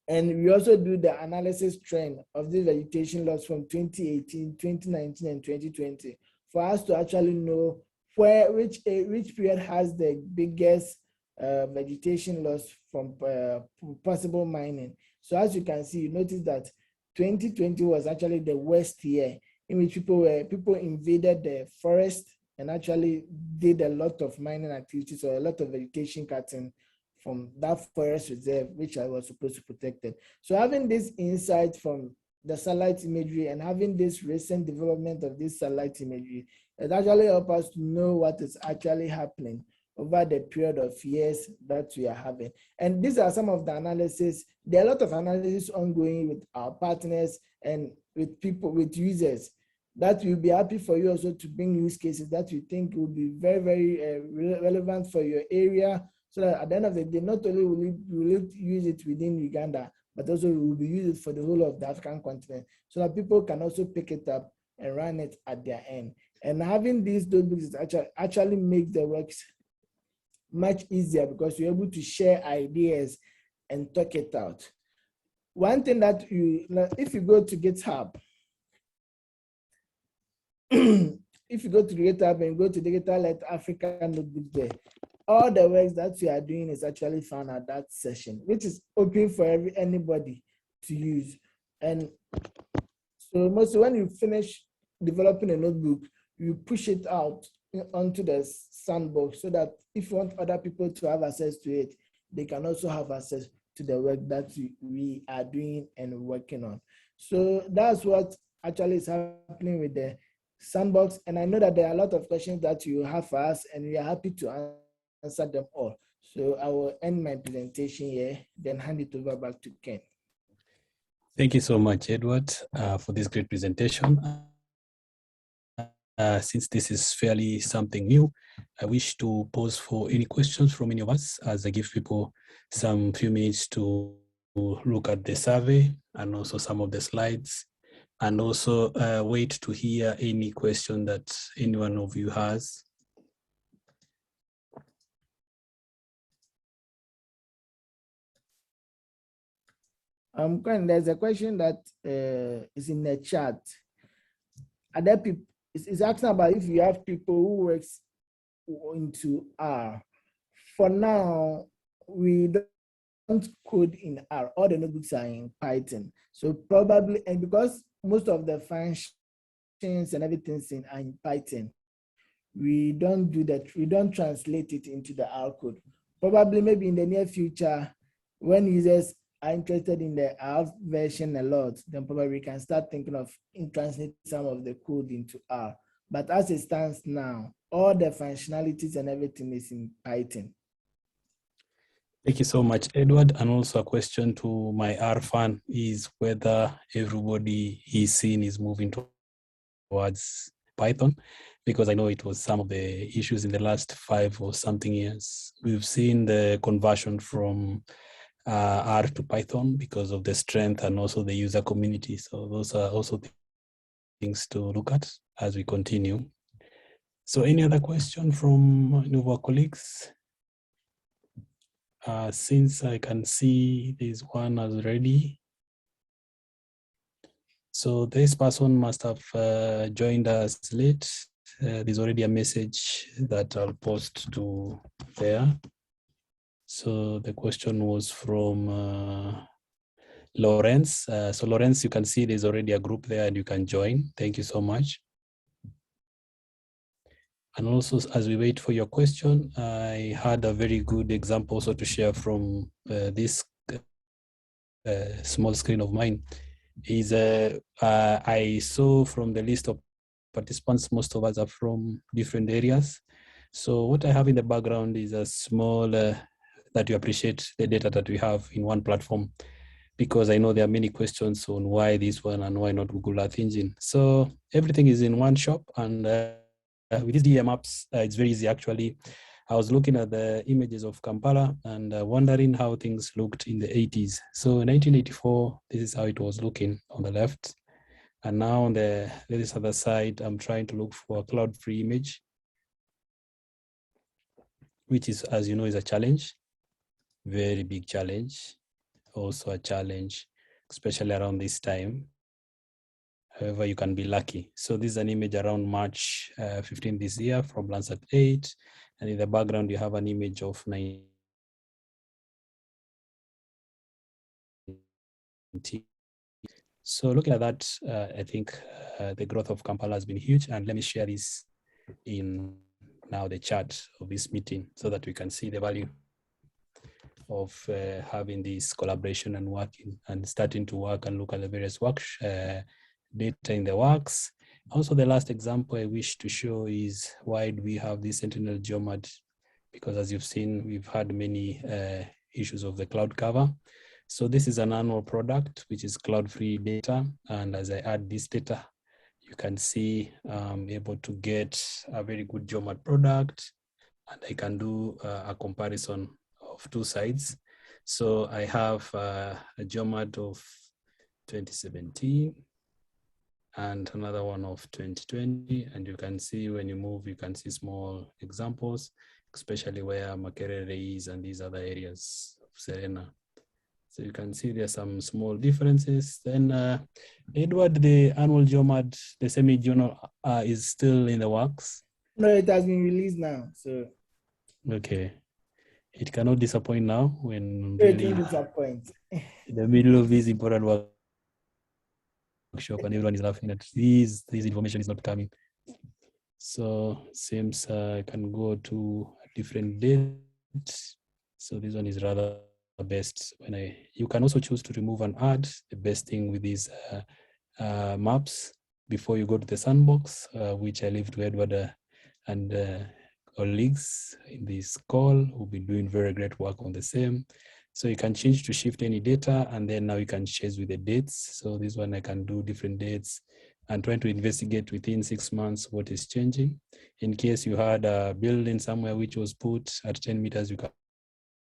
And we also do the analysis trend of this vegetation loss from 2018, 2019, and 2020 for us to actually know which period has the biggest vegetation loss from possible mining. So as you can see, you notice that 2020 was actually the worst year in which people invaded the forest and actually did a lot of mining activities or a lot of vegetation cutting from that forest reserve, which I was supposed to protect it. So having this insight from the satellite imagery and having this recent development of this satellite imagery, it actually helps us to know what is actually happening over the period of years that we are having. And these are some of the analysis. There are a lot of analysis ongoing with our partners and with people, with users, that will be happy for you also to bring use cases that you think will be very, very relevant for your area. So that at the end of the day, not only will it use it within Uganda, but also we will be using it for the whole of the African continent, so that people can also pick it up and run it at their end. And having these notebooks actually makes the works much easier because you're able to share ideas and talk it out. One thing that if you go to GitHub, if you go to GitHub and go to Digital Let Africa notebook there, all the works that we are doing is actually found at that session, which is open for anybody to use. And so mostly when you finish developing a notebook, you push it out onto the sandbox so that if you want other people to have access to it, they can also have access to the work that we are doing and working on. So that's what actually is happening with the sandbox. And I know that there are a lot of questions that you have for us, and we are happy to answer them all. So I will end my presentation here, then hand it over back to Ken. Thank you so much, Edward, for this great presentation. Since this is fairly something new, I wish to pause for any questions from any of us as I give people some few minutes to look at the survey and also some of the slides, and also wait to hear any question that any one of you has. There's a question that is in the chat. Are there people? It's asking about if you have people who works into R. For now, we don't code in R. All the notebooks are in Python. So probably, and because most of the functions and everything's in Python, we don't do that. We don't translate it into the R code. Probably maybe in the near future, when users are interested in the R version a lot, then probably we can start thinking of translating some of the code into R. But as it stands now, all the functionalities and everything is in Python. Thank you so much, Edward. And also a question to my R fan is whether everybody he's seen is moving towards Python, because I know it was some of the issues in the last 5 or something years. We've seen the conversion from R to Python because of the strength and also the user community. So those are also things to look at as we continue. So any other question from any of our colleagues? Since I can see there's one already. So this person must have joined us late. There's already a message that I'll post to there. So the question was from Lawrence. So Lawrence, you can see there's already a group there and you can join. Thank you so much. And also, as we wait for your question, I had a very good example also to share from this small screen of mine. Is I saw from the list of participants, most of us are from different areas. So what I have in the background is a small, that you appreciate the data that we have in one platform, because I know there are many questions on why this one and why not Google Earth Engine. So everything is in one shop, and with these DEM maps, it's very easy actually. I was looking at the images of Kampala and wondering how things looked in the 80s. So in 1984, this is how it was looking on the left. And now on this other side, I'm trying to look for a cloud-free image, which is, as you know, is a challenge, very big challenge, also a challenge, especially around this time. However, you can be lucky. So this is an image around March 15 this year from Landsat 8. And in the background, you have an image of 19. So looking at that, I think the growth of Kampala has been huge. And let me share this in now the chart of this meeting so that we can see the value of having this collaboration and working and starting to work and look at the various data in the works. Also, the last example I wish to show is why do we have this Sentinel geomod? Because as you've seen, we've had many issues of the cloud cover. So this is an annual product, which is cloud-free data. And as I add this data, you can see I'm able to get a very good geomod product, and I can do a comparison of two sides. So I have a geomod of 2017 and another one of 2020. And you can see when you move, you can see small examples, especially where Makerere is and these other areas of Serena. So you can see there's some small differences. Then Edward, the annual geomod, the semi-journal is still in the works. No, it has been released now. So okay. It cannot disappoint now when it really won't disappoint. in the middle of this important workshop and everyone is laughing at this information is not coming. So seems I can go to a different date. So this one is rather best when you can also choose to remove and add. The best thing with these maps before you go to the sandbox, which I leave to Edward and colleagues in this call who'll be doing very great work on the same. So you can change to shift any data, and then now you can change with the dates. So this one I can do different dates and trying to investigate within 6 months what is changing. In case you had a building somewhere which was put at 10 meters, you can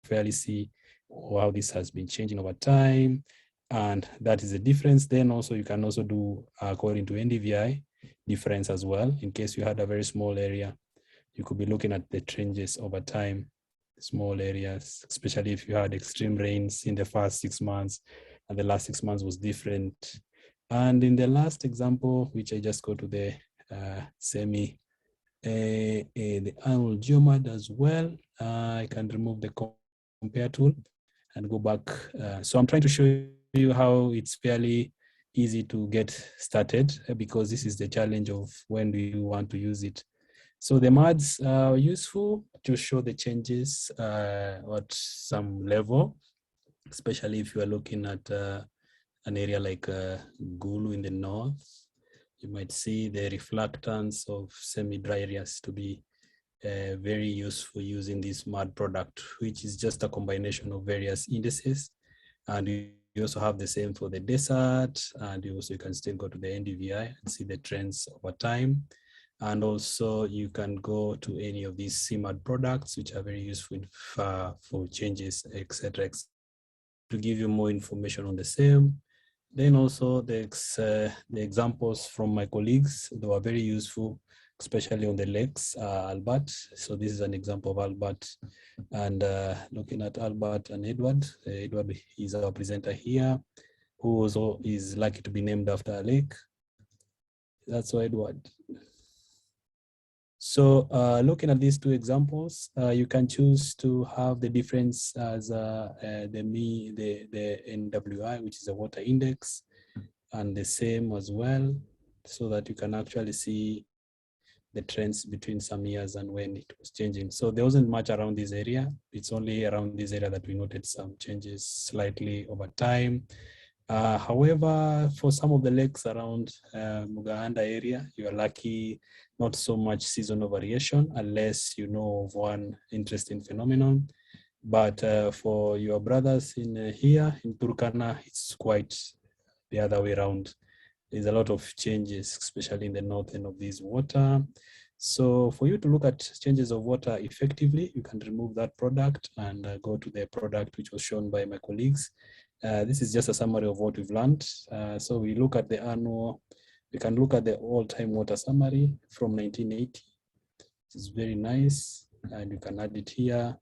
fairly see how this has been changing over time. And that is the difference. Then also you can also do according to NDVI difference as well. In case you had a very small area, you could be looking at the changes over time, small areas, especially if you had extreme rains in the first 6 months and the last 6 months was different. And in the last example, which I just go to the the annual geomod as well, I can remove the compare tool and go back. So I'm trying to show you how it's fairly easy to get started, because this is the challenge of when do you want to use it. So the MADs are useful to show the changes at some level, especially if you are looking at an area like Gulu in the north. You might see the reflectance of semi-dry areas to be very useful using this MAD product, which is just a combination of various indices. And you also have the same for the desert, and you can still go to the NDVI and see the trends over time. And also you can go to any of these CMAD products, which are very useful for changes, etc. To give you more information on the same. Then also the examples from my colleagues, they were very useful, especially on the lakes, Albert. So this is an example of Albert. And looking at Albert and Edward, Edward is our presenter here, who also is lucky to be named after a lake. That's why Edward. So looking at these two examples, you can choose to have the difference as the NWI, which is a water index, and the same as well, so that you can actually see the trends between some years and when it was changing. So there wasn't much around this area. It's only around this area that we noted some changes slightly over time. However, for some of the lakes around Mugahanda area, you are lucky, not so much seasonal variation unless you know of one interesting phenomenon. But for your brothers in here in Turkana, it's quite the other way around. There's a lot of changes, especially in the north end of this water. So for you to look at changes of water effectively, you can remove that product and go to the product which was shown by my colleagues. This is just a summary of what we've learned. So we look at the annual, we can look at the all-time water summary from 1980. It's very nice, and you can add it here,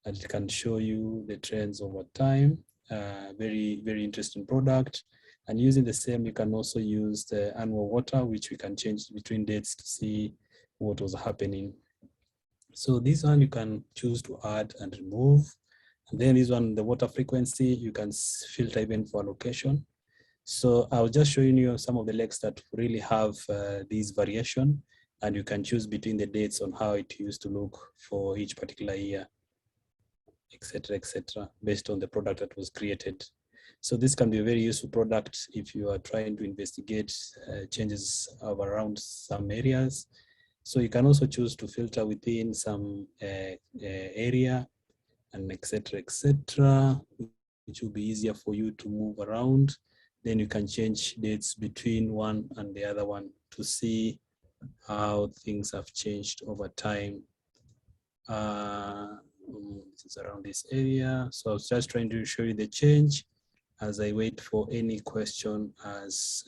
and it can show you the trends over time. Very, very interesting product. And using the same, you can also use the annual water, which we can change between dates to see what was happening. So this one you can choose to add and remove. And then this one, the water frequency, you can filter even for location. So I was just showing you some of the lakes that really have this variation, and you can choose between the dates on how it used to look for each particular year, etc., based on the product that was created. So this can be a very useful product if you are trying to investigate changes of around some areas. So you can also choose to filter within some area, and etc., which will be easier for you to move around. Then you can change dates between one and the other one to see how things have changed over time. This is around this area. So I was just trying to show you the change as I wait for any question, as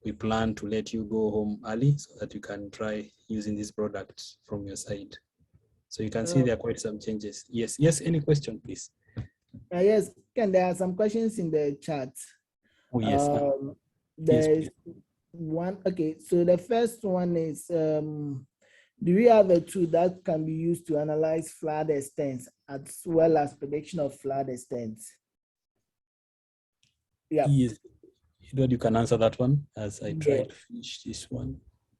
we plan to let you go home early so that you can try using this product from your side. So you can see there are quite some changes. Yes, any question, please? Yes, Ken, there are some questions in the chat. Oh, yes. There's one, okay, so the first one is, do we have a tool that can be used to analyze flood extents as well as prediction of flood extents? Yeah. Yes, Edward, you can answer that one as I try to finish this one.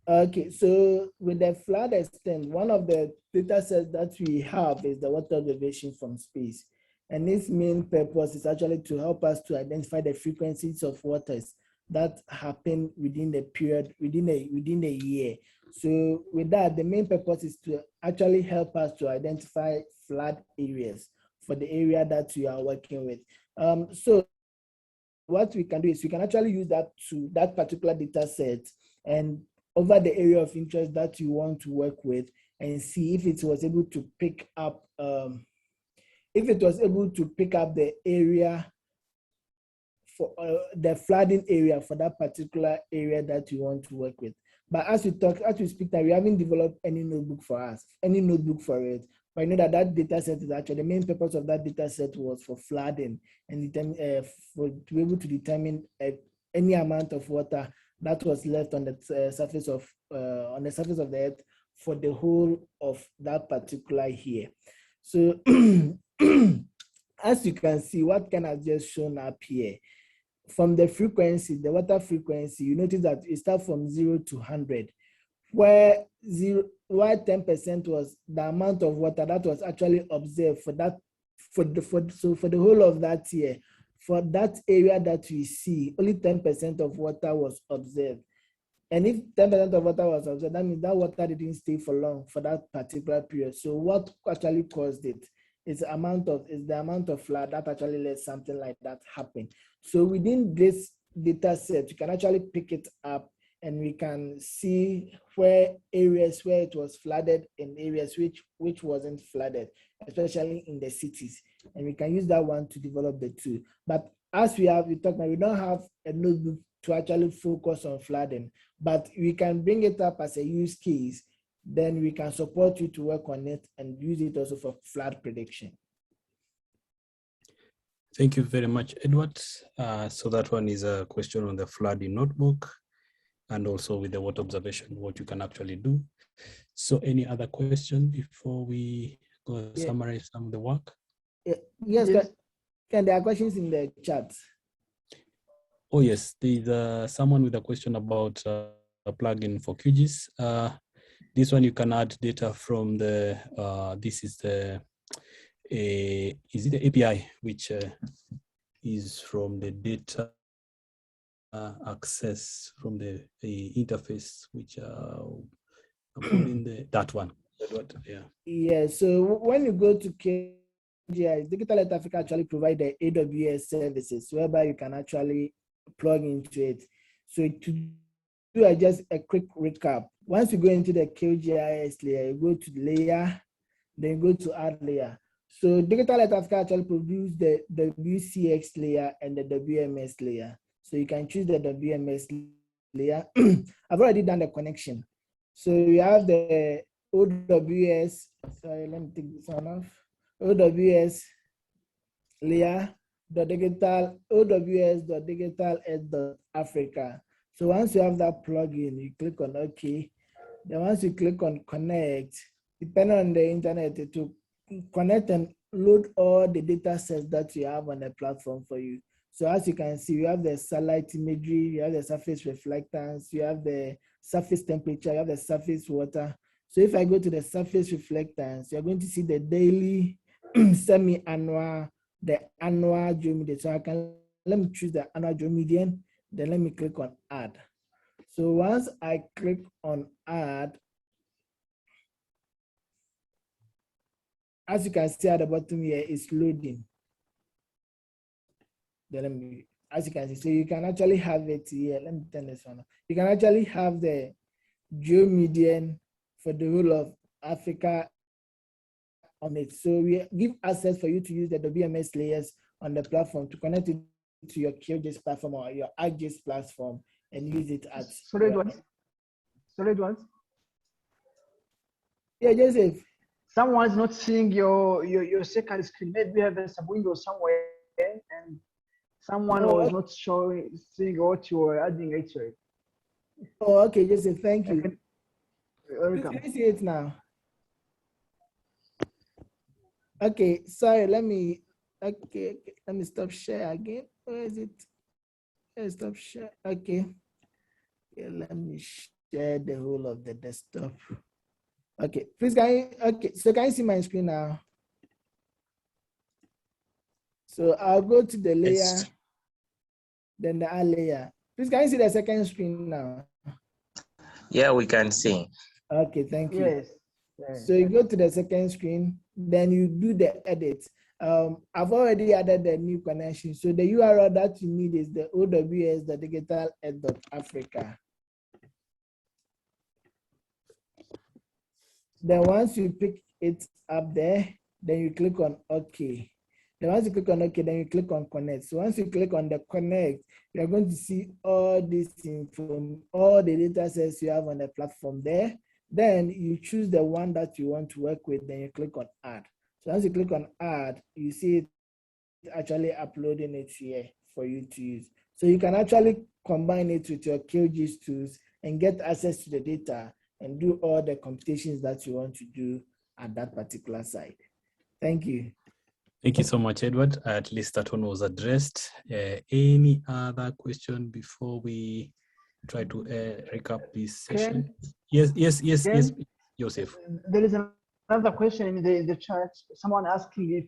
Okay, so with the flood extent, one of the data sets that we have is the water observation from space. And its main purpose is actually to help us to identify the frequencies of waters that happen within the period, within a year. So with that, the main purpose is to actually help us to identify flood areas for the area that we are working with. So what we can do is we can actually use that particular data set and over the area of interest that you want to work with and see if it was able to pick up the area for the flooding area for that particular area that you want to work with. But as we speak now, we haven't developed any notebook for it. But I know that data set is actually, the main purpose of that data set was for flooding and to be able to determine any amount of water that was left on the surface of the earth for the whole of that particular year. So as you can see, what Ken has just shown up here, from the frequency, the water frequency, you notice that it starts from 0 to 100, where 10% was the amount of water that was actually observed for the whole of that year. For that area that we see, only 10% of water was observed. And if 10% of water was observed, that means that water didn't stay for long for that particular period. So what actually caused it is the amount of flood that actually let something like that happen. So within this data set, you can actually pick it up and we can see where areas where it was flooded and areas which wasn't flooded, especially in the cities. And we can use that one to develop the tool. But as we talked about, we don't have a notebook to actually focus on flooding, but we can bring it up as a use case. Then we can support you to work on it and use it also for flood prediction. Thank you very much, Edward. So that one is a question on the flooding notebook and also with the water observation, what you can actually do. So any other question before we go summarize some of the work? Yes. Can there are questions in the chat? Oh yes, there's someone with a question about a plugin for Qgis. This one you can add data from the, this is the, is it the API, which is from the data access from the interface, which I'm putting that one. Yeah. Yeah, so when you go to Qgis, Digital Earth Africa actually provide the AWS services whereby you can actually plug into it. So to do just a quick recap, once you go into the QGIS layer, you go to layer, then you go to add layer. So Digital Earth Africa actually produce the WCX layer and the WMS layer. So you can choose the WMS layer. I've already done the connection. So you have the OWS, sorry, let me take this one off. OWS layer, the digital, OWS.digitalearth.africa. So once you have that plugin, you click on OK. Then once you click on connect, depending on the internet, it will connect and load all the data sets that you have on the platform for you. So as you can see, you have the satellite imagery, you have the surface reflectance, you have the surface temperature, you have the surface water. So if I go to the surface reflectance, you're going to see the daily, semi-annual, the annual geomedian. So let me choose the annual geomedian, then let me click on add. So once I click on add, as you can see at the bottom here, it's loading. Then as you can see, so you can actually have it here. Let me turn this one off. You can actually have the geomedian for the whole of Africa on it. So we give access for you to use the WMS layers on the platform to connect it to your Qgis platform or your Qgis platform and use it as. Sorry, Edward. Yeah, Joseph. Someone's not seeing your second screen. Maybe you have a sub window somewhere and someone was not seeing what you were adding actually. Oh, okay, Joseph, thank you. Welcome. Can you see it now? Okay, sorry, let me stop share again. Where is it? Let's stop share. Okay. Yeah, let me share the whole of the desktop. Okay, please so can you see my screen now? So I'll go to the layer, then the add layer. Please can you see the second screen now? Yeah, we can see. Okay, thank you. Yes. So you go to the second screen, then you do the edit. I've already added the new connection. So the URL that you need is the ows.digitalearth.africa. Then once you pick it up there, then you click on OK. Then once you click on OK, then you click on connect. So once you click on the connect, you're going to see all this info, all the data sets you have on the platform there. Then you choose the one that you want to work with, then you click on add. So once you click on add, you see it actually uploading it here for you to use. So you can actually combine it with your Qgis tools and get access to the data and do all the computations that you want to do at that particular site. Thank you. Thank you so much, Edward. At least that one was addressed. Any other question before we try to recap this session? Yes, Joseph. There is another question in the chat. Someone asking if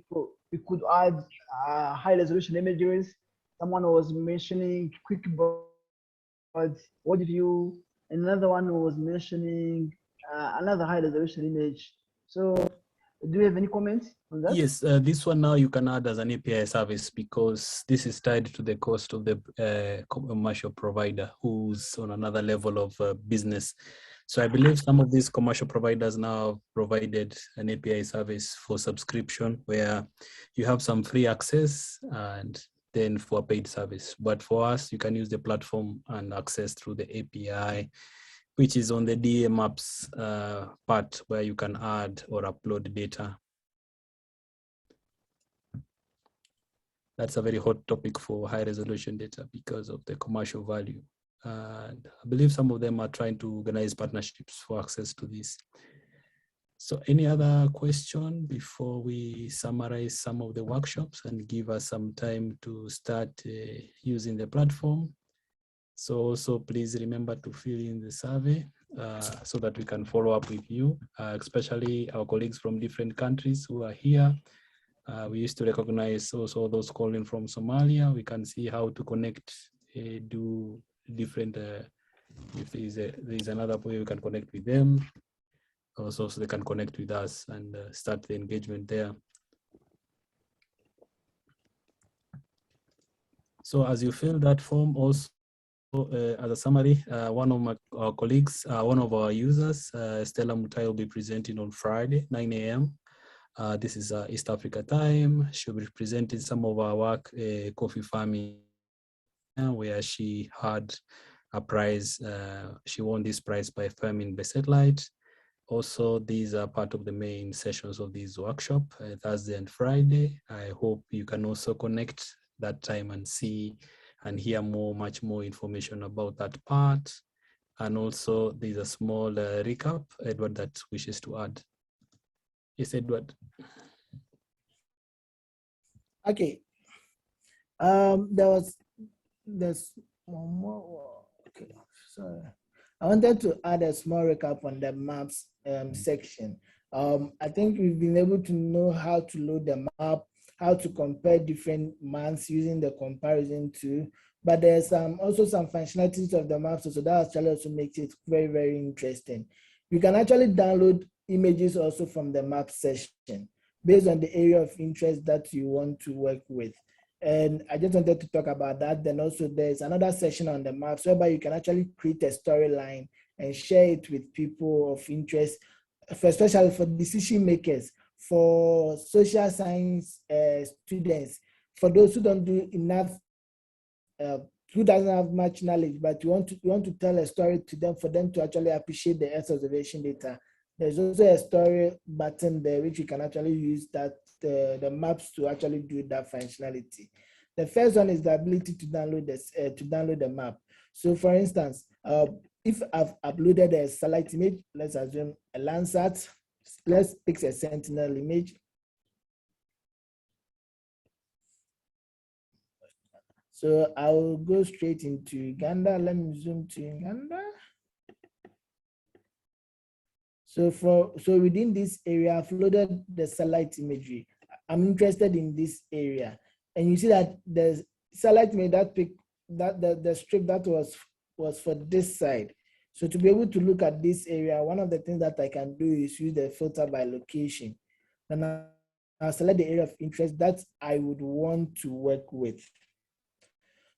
we could add high resolution images. Someone was mentioning QuickBoard. What did you? Another one was mentioning another high resolution image. So do you have any comments on that? Yes, this one now you can add as an API service because this is tied to the cost of the commercial provider who's on another level of business. So I believe some of these commercial providers now have provided an API service for subscription where you have some free access and then for a paid service. But for us, you can use the platform and access through the API, which is on the DA maps part where you can add or upload data. That's a very hot topic for high resolution data because of the commercial value. And I believe some of them are trying to organize partnerships for access to this. So any other question before we summarize some of the workshops and give us some time to start using the platform? So also please remember to fill in the survey so that we can follow up with you, especially our colleagues from different countries who are here. We used to recognize also those calling from Somalia. We can see how to connect, do different, if there's another way we can connect with them, also so they can connect with us and start the engagement there. So as you fill that form, also as a summary, one of our colleagues, one of our users, Stella Mutai, will be presenting on Friday, 9 a.m. This is East Africa time. She'll be presenting some of our work, coffee farming, where she had a prize. She won this prize by farming by satellite. Also, these are part of the main sessions of this workshop, Thursday and Friday. I hope you can also connect that time and see and hear much more information about that part. And also there's a small recap, Edward, that wishes to add. Yes, Edward. Okay. There's one more. Okay, sorry. I wanted to add a small recap on the maps section. I think we've been able to know how to load the map, how to compare different months using the comparison tool, but there's also some functionalities of the maps, so that actually also makes it very, very interesting. You can actually download images also from the map section based on the area of interest that you want to work with. And I just wanted to talk about that. Then also there's another section on the maps whereby you can actually create a storyline and share it with people of interest, especially for decision makers, for social science students, for those who don't do enough, who doesn't have much knowledge, but you want to tell a story to them for them to actually appreciate the Earth observation data. There's also a story button there which you can actually use that the maps to actually do that functionality. The first one is the ability to download the map. So for instance, if I've uploaded a satellite image, let's assume a Landsat, let's pick a Sentinel image. So I'll go straight into Uganda. Let me zoom to Uganda. So within this area, I've loaded the satellite imagery. I'm interested in this area. And you see that the satellite image that picked the strip that was for this side. So to be able to look at this area, one of the things that I can do is use the filter by location. And I'll select the area of interest that I would want to work with.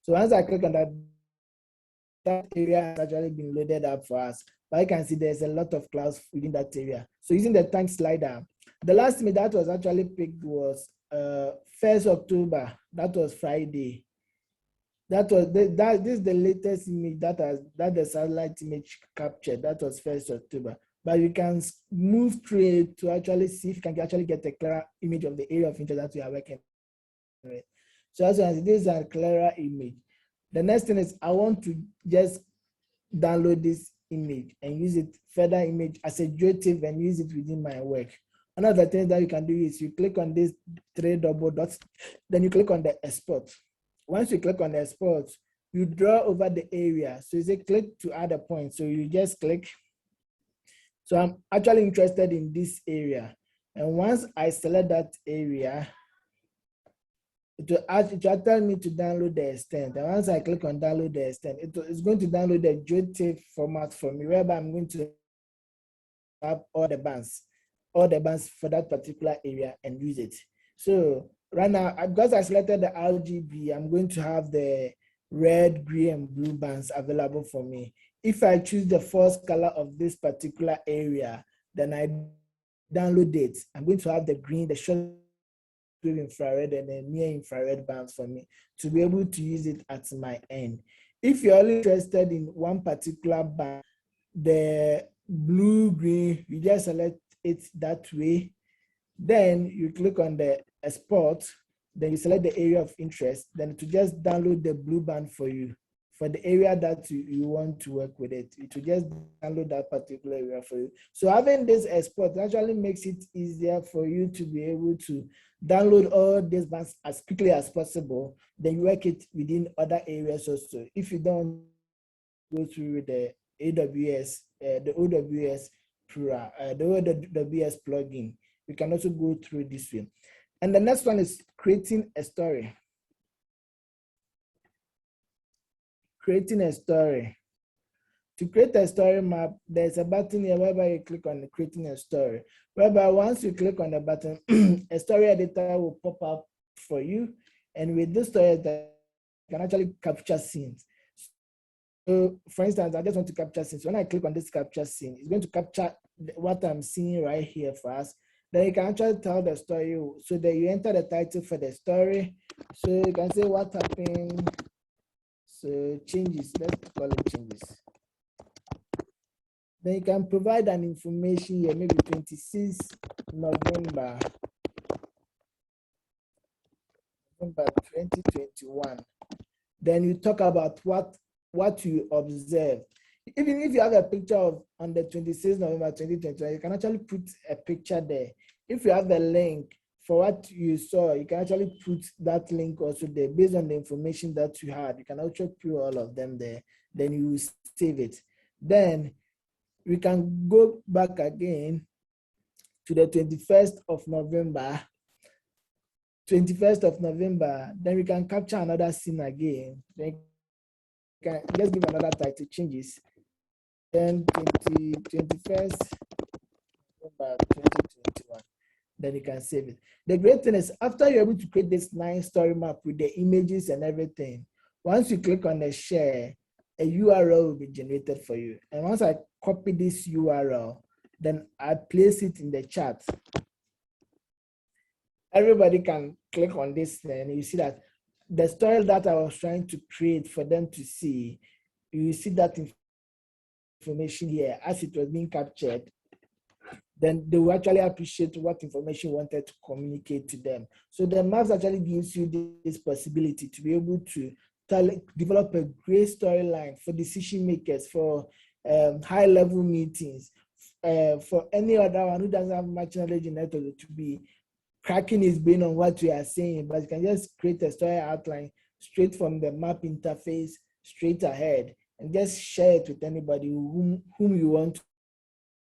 So once I click on that area has actually been loaded up for us. But I can see there's a lot of clouds within that area. So using the time slider, the last image that was actually picked was 1st October. That was Friday. This is the latest image that the satellite image captured. That was 1st October. But you can move through it to actually see if you can actually get a clearer image of the area of interest that we are working with. So as you can see, this is a clearer image. The next thing is I want to just download this image and use it, further image as a GeoTIFF and use it within my work. Another thing that you can do is you click on these 3 double dots, then you click on the export. Once you click on the export, you draw over the area. So you say click to add a point. So you just click. So I'm actually interested in this area. And once I select that area, it will tell me to download the extent. And once I click on download the extent, it's going to download the GeoTIFF format for me, whereby I'm going to have all the bands for that particular area and use it. So right now, because I selected the RGB, I'm going to have the red, green, and blue bands available for me. If I choose the first color of this particular area, then I download it. I'm going to have the green, the short infrared and the near infrared bands for me to be able to use it at my end. If you're only interested in one particular band, the blue, green, you just select it that way. Then you click on the export, then you select the area of interest, then to just download the blue band for you. For the area that you want to work with it will just download that particular area for you. So having this export actually makes it easier for you to be able to download all these bands as quickly as possible, then you work it within other areas also. If you don't go through the AWS, the OWS plugin, you can also go through this way. And the next one is creating a story. Creating a story. To create a story map, there's a button here whereby you click on the creating a story. Whereby once you click on the button, a story editor will pop up for you. And with this story editor, you can actually capture scenes. So for instance, I just want to capture scenes. When I click on this capture scene, it's going to capture what I'm seeing right here for us. Then you can actually tell the story. So that you enter the title for the story. So you can say what happened. So changes, let's call it changes. Then you can provide an information here, maybe 26 November 2021. Then you talk about what you observe. Even if you have a picture of on the 26th November 2021, you can actually put a picture there. If you have the link for what you saw, you can actually put that link also there based on the information that you had. You can also put all of them there. Then you save it. Then we can go back again to the 21st of November. 21st of November, then we can capture another scene again. Then can just give another title, changes. Then 21st November 2021. Then you can save it. The great thing is after you're able to create this nice story map with the images and everything, once you click on the share, a URL will be generated for you. And once I copy this URL, then I place it in the chat. Everybody can click on this and you see that the story that I was trying to create for them to see, you see that information here as it was being captured. Then they will actually appreciate what information you wanted to communicate to them. So the maps actually gives you this possibility to be able to develop a great storyline for decision makers, for high-level meetings, for any other one who doesn't have much knowledge in it to be cracking his brain on what we are saying, but you can just create a story outline straight from the map interface, straight ahead, and just share it with anybody whom you want to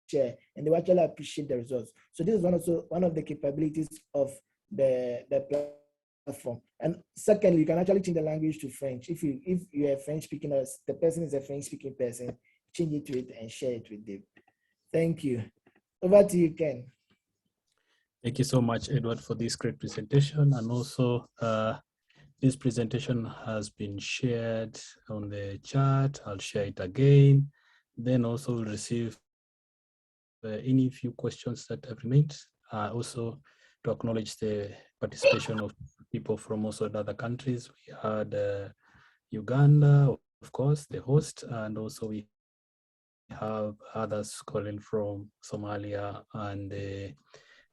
share, and they will actually appreciate the results. So this is one of the capabilities of the platform. And secondly, you can actually change the language to French. If you're a French speaking, or the person is a French speaking person, change it to it and share it with them. Thank you. Over to you, Ken. Thank you so much, Edward, for this great presentation. And also, this presentation has been shared on the chat. I'll share it again. Then also we'll receive any few questions that have remained. Also, to acknowledge the participation of people from also other countries. We had Uganda, of course, the host, and also we have others calling from Somalia and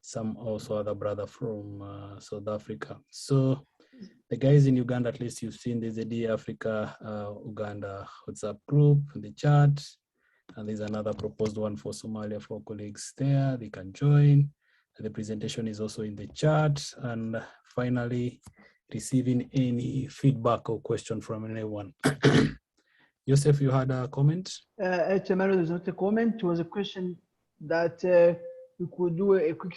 some also other brother from South Africa. So the guys in Uganda, at least you've seen there's a D Africa Uganda WhatsApp group in the chat. And there's another proposed one for Somalia for colleagues there. They can join. The presentation is also in the chat. And finally, receiving any feedback or question from anyone. Joseph, you had a comment? HMR is not a comment. It was a question that we could do a quick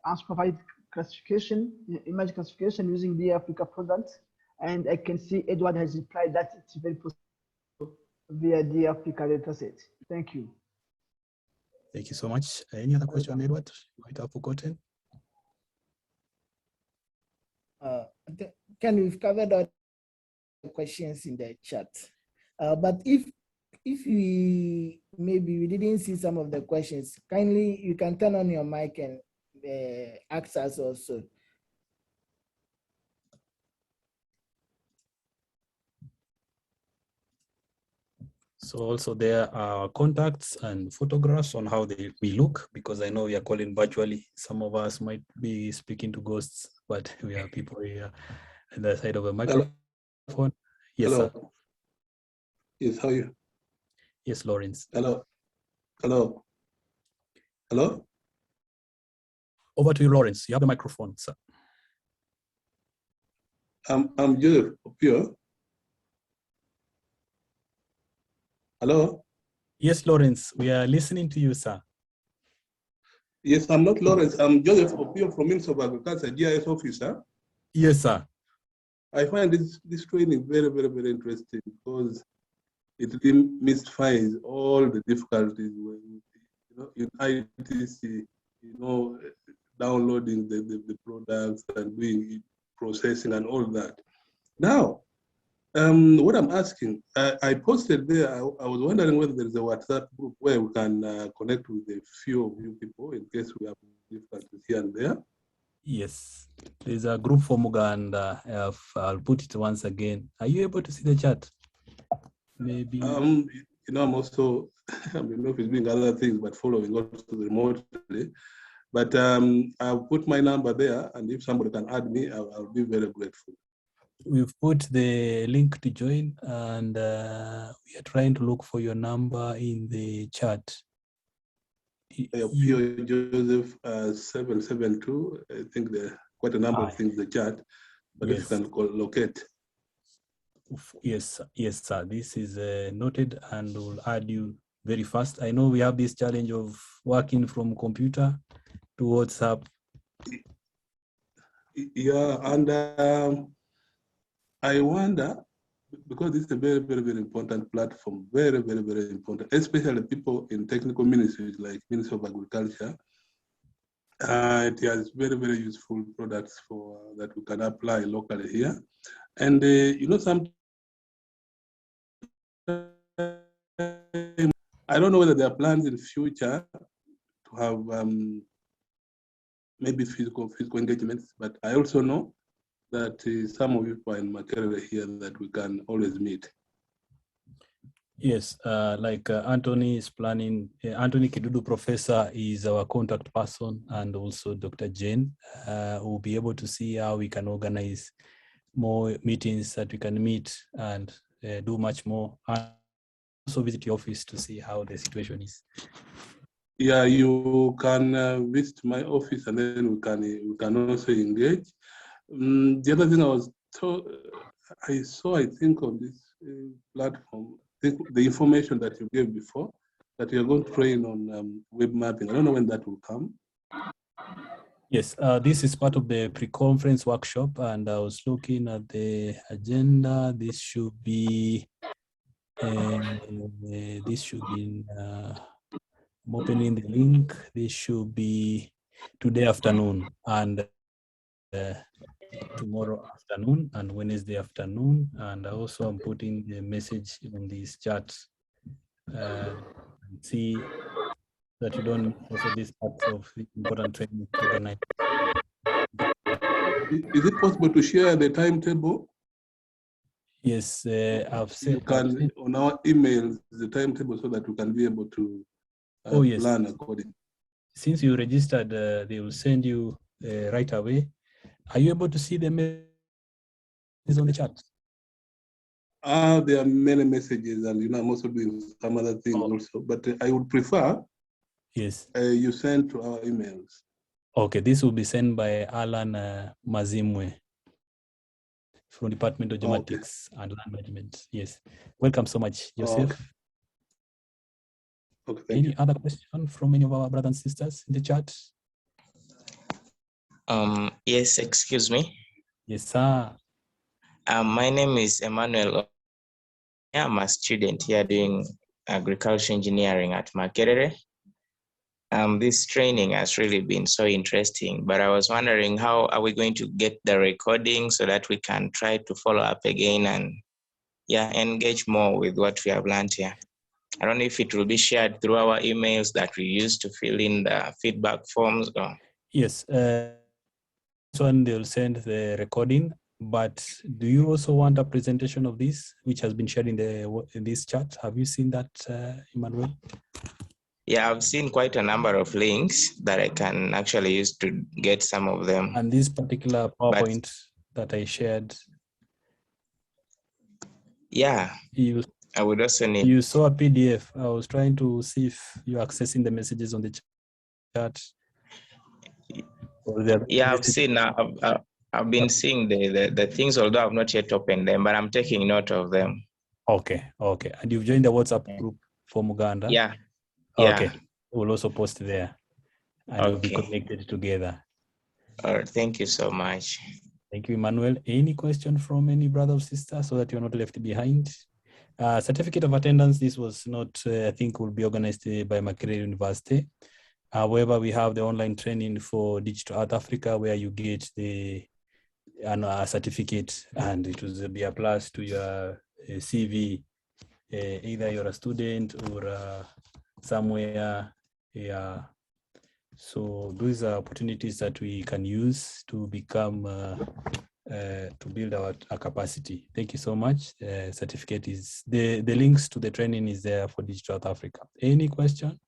answer, provide classification, image classification using the Africa product. And I can see Edward has replied that it's very possible via the Africa dataset. Thank you. Thank you so much. Any other question, Edward? You might have forgotten. We've covered all the questions in the chat. But if maybe we didn't see some of the questions, kindly you can turn on your mic and ask us also. So also there are contacts and photographs on how we look, because I know we are calling virtually. Some of us might be speaking to ghosts, but we are people here on the side of a microphone. Hello. Yes, hello. sir. Yes, how are you? Yes, Lawrence. Hello. Hello. Hello. Over to you, Lawrence. You have the microphone, sir. I'm Joseph Opio. Hello. Yes, Lawrence, we are listening to you, sir. Yes, I'm not Lawrence. I'm Joseph Opio from Ministry of Agriculture, GIS officer. Yes, sir. I find this training very, very, very interesting because it really mystifies all the difficulties when, in ITC, downloading the products and doing processing and all that. Now, what I'm asking, I posted there, I was wondering whether there is a WhatsApp group where we can connect with a few of you people in case we have difficulties here and there. Yes, there's a group for Muganda. I'll put it once again. Are you able to see the chat? Maybe. I'm also, I don't know if it's doing other things, but following also remotely. But I'll put my number there, and if somebody can add me, I'll be very grateful. We've put the link to join, and we are trying to look for your number in the chat. Pio Joseph 772. I think there are quite a number of things in the chat, but yes. If you can locate. Yes, sir. This is noted, and we'll add you very fast. I know we have this challenge of working from computer to WhatsApp. Yeah, and I wonder, because this is a very, very, very important platform, very, very, very important, especially people in technical ministries like Ministry of Agriculture. It has very, very useful products that we can apply locally here. And, sometimes I don't know whether there are plans in future to have maybe physical engagements, but I also know that some of you are in Makerere here that we can always meet. Yes, like Anthony is planning, Anthony Kidudu Professor is our contact person, and also Dr. Jane will be able to see how we can organize more meetings that we can meet and do much more. And also visit your office to see how the situation is. Yeah, you can visit my office, and then we can also engage. The other thing I saw, I think, on this platform, the information that you gave before, that you're going to train on web mapping. I don't know when that will come. Yes, this is part of the pre-conference workshop, and I was looking at the agenda. This should be, I'm opening the link. This should be today afternoon, and tomorrow afternoon, and Wednesday afternoon. And also I'm putting the message on this chat. See that you don't miss also this part of the important training to organize. Is it possible to share the timetable? Yes, I've said. You can on our emails the timetable so that we can be able to plan accordingly. Since you registered, they will send you right away. Are you able to see the messages on the chat? There are many messages, and I'm also doing some other things also. But I would prefer, yes, you send to our emails. Okay, this will be sent by Alan Mazimwe from Department of Geomatics and Land Management. Yes, welcome so much, Joseph. Okay, any other question from any of our brothers and sisters in the chat? Yes, excuse me. Yes, sir. My name is Emmanuel. I'm a student here doing agriculture engineering at Makerere. This training has really been so interesting, but I was wondering, how are we going to get the recording so that we can try to follow up again and engage more with what we have learned here? I don't know if it will be shared through our emails that we use to fill in the feedback forms. Or... Yes, this one they'll send the recording, but do you also want a presentation of this, which has been shared in this chat? Have you seen that, Emmanuel? Yeah, I've seen quite a number of links that I can actually use to get some of them. And this particular PowerPoint that I shared. Yeah, I would also need. You saw a PDF. I was trying to see if you're accessing the messages on the chat. Yeah, I've seen. I've been seeing the things, although I've not yet opened them, but I'm taking note of them. Okay. And you've joined the WhatsApp group for Muganda? Yeah. Okay. We'll also post there. and we'll be connected together. All right, thank you so much. Thank you, Emmanuel. Any question from any brother or sister so that you're not left behind? Certificate of attendance, this was not, I think will be organized by Makerere University. However, we have the online training for Digital Earth Africa where you get the certificate and it will be a plus to your CV. Either you're a student or somewhere. Yeah. So those are opportunities that we can use to become, to build our capacity. Thank you so much. Certificate is, the links to the training is there for Digital Earth Africa. Any question?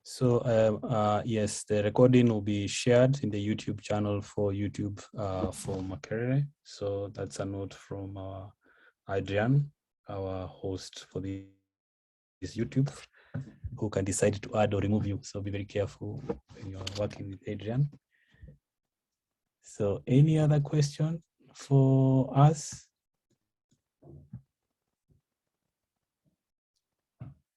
So yes, the recording will be shared in the YouTube channel for YouTube for Makerere. So that's a note from Adrian, our host for this YouTube, who can decide to add or remove you. So be very careful when you're working with Adrian. So any other question for us?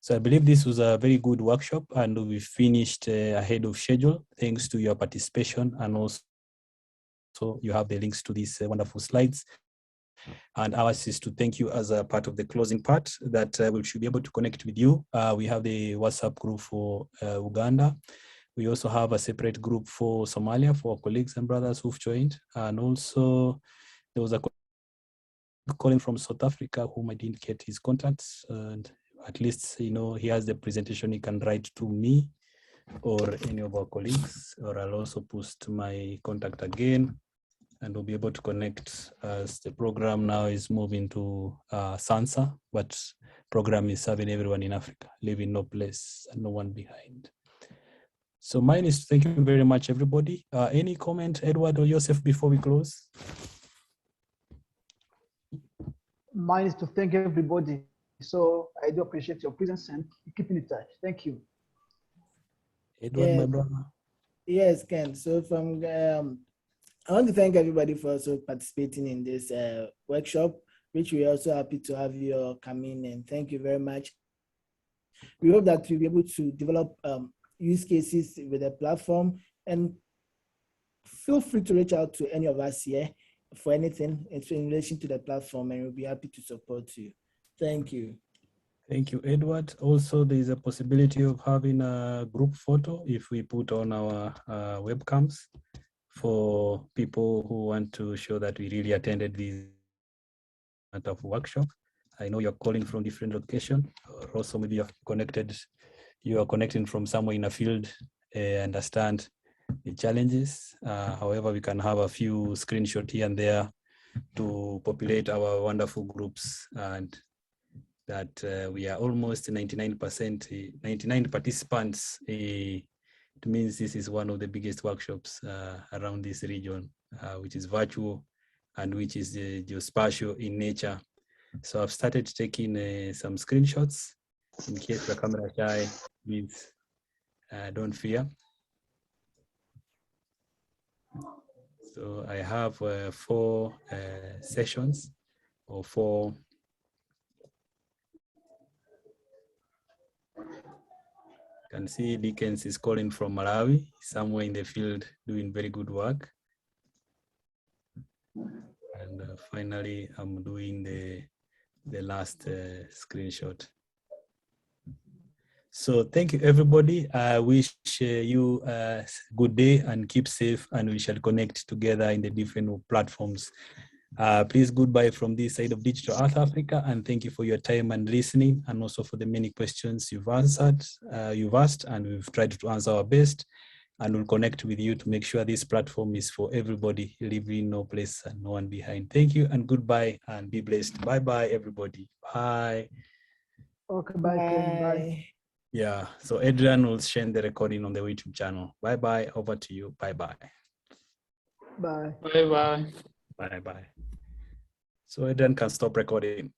So I believe this was a very good workshop and we finished ahead of schedule thanks to your participation, and also you have the links to these wonderful slides. And ours is to thank you as a part of the closing part that we should be able to connect with you. We have the WhatsApp group for Uganda. We also have a separate group for Somalia for our colleagues and brothers who've joined. And also there was a calling from South Africa whom I didn't get his contacts. And at least, you know, he has the presentation, he can write to me or any of our colleagues, or I'll also post my contact again, and we'll be able to connect as the program now is moving to Sansa, but program is serving everyone in Africa, leaving no place and no one behind. So mine is to thank you very much, everybody. Any comment, Edward or Joseph, before we close? Mine is to thank everybody. So I do appreciate your presence and keeping in touch. Thank you. Edward, Yes. my brother. Yes, Ken. So from I want to thank everybody for also participating in this workshop, which we're also happy to have you come in, and thank you very much. We hope that we'll be able to develop use cases with the platform, and feel free to reach out to any of us here for anything in relation to the platform, and we'll be happy to support you. Thank you. Thank you, Edward. Also, there is a possibility of having a group photo if we put on our webcams for people who want to show that we really attended this kind of workshop. I know you're calling from different location, or also maybe you are connecting from somewhere in a field, understand the challenges. However, we can have a few screenshots here and there to populate our wonderful groups, and that we are almost 99 participants. It means this is one of the biggest workshops around this region, which is virtual and which is geospatial in nature. So I've started taking some screenshots. In case the camera shy, please don't fear. So I have 4 sessions, or 4 You can see Dickens is calling from Malawi, somewhere in the field doing very good work. And finally, I'm doing the last screenshot. So thank you, everybody. I wish you a good day and keep safe, and we shall connect together in the different platforms. Please, goodbye from this side of Digital Earth Africa, and thank you for your time and listening, and also for the many questions you've asked, and we've tried to answer our best, and we'll connect with you to make sure this platform is for everybody, leaving no place and no one behind. Thank you and goodbye, and be blessed. Bye-bye, everybody. Bye. Okay, bye, Ken. Bye. Yeah, so Adrian will share the recording on the YouTube channel. Bye-bye, over to you. Bye-bye. Bye. Bye-bye. Bye-bye. So Adrian can stop recording.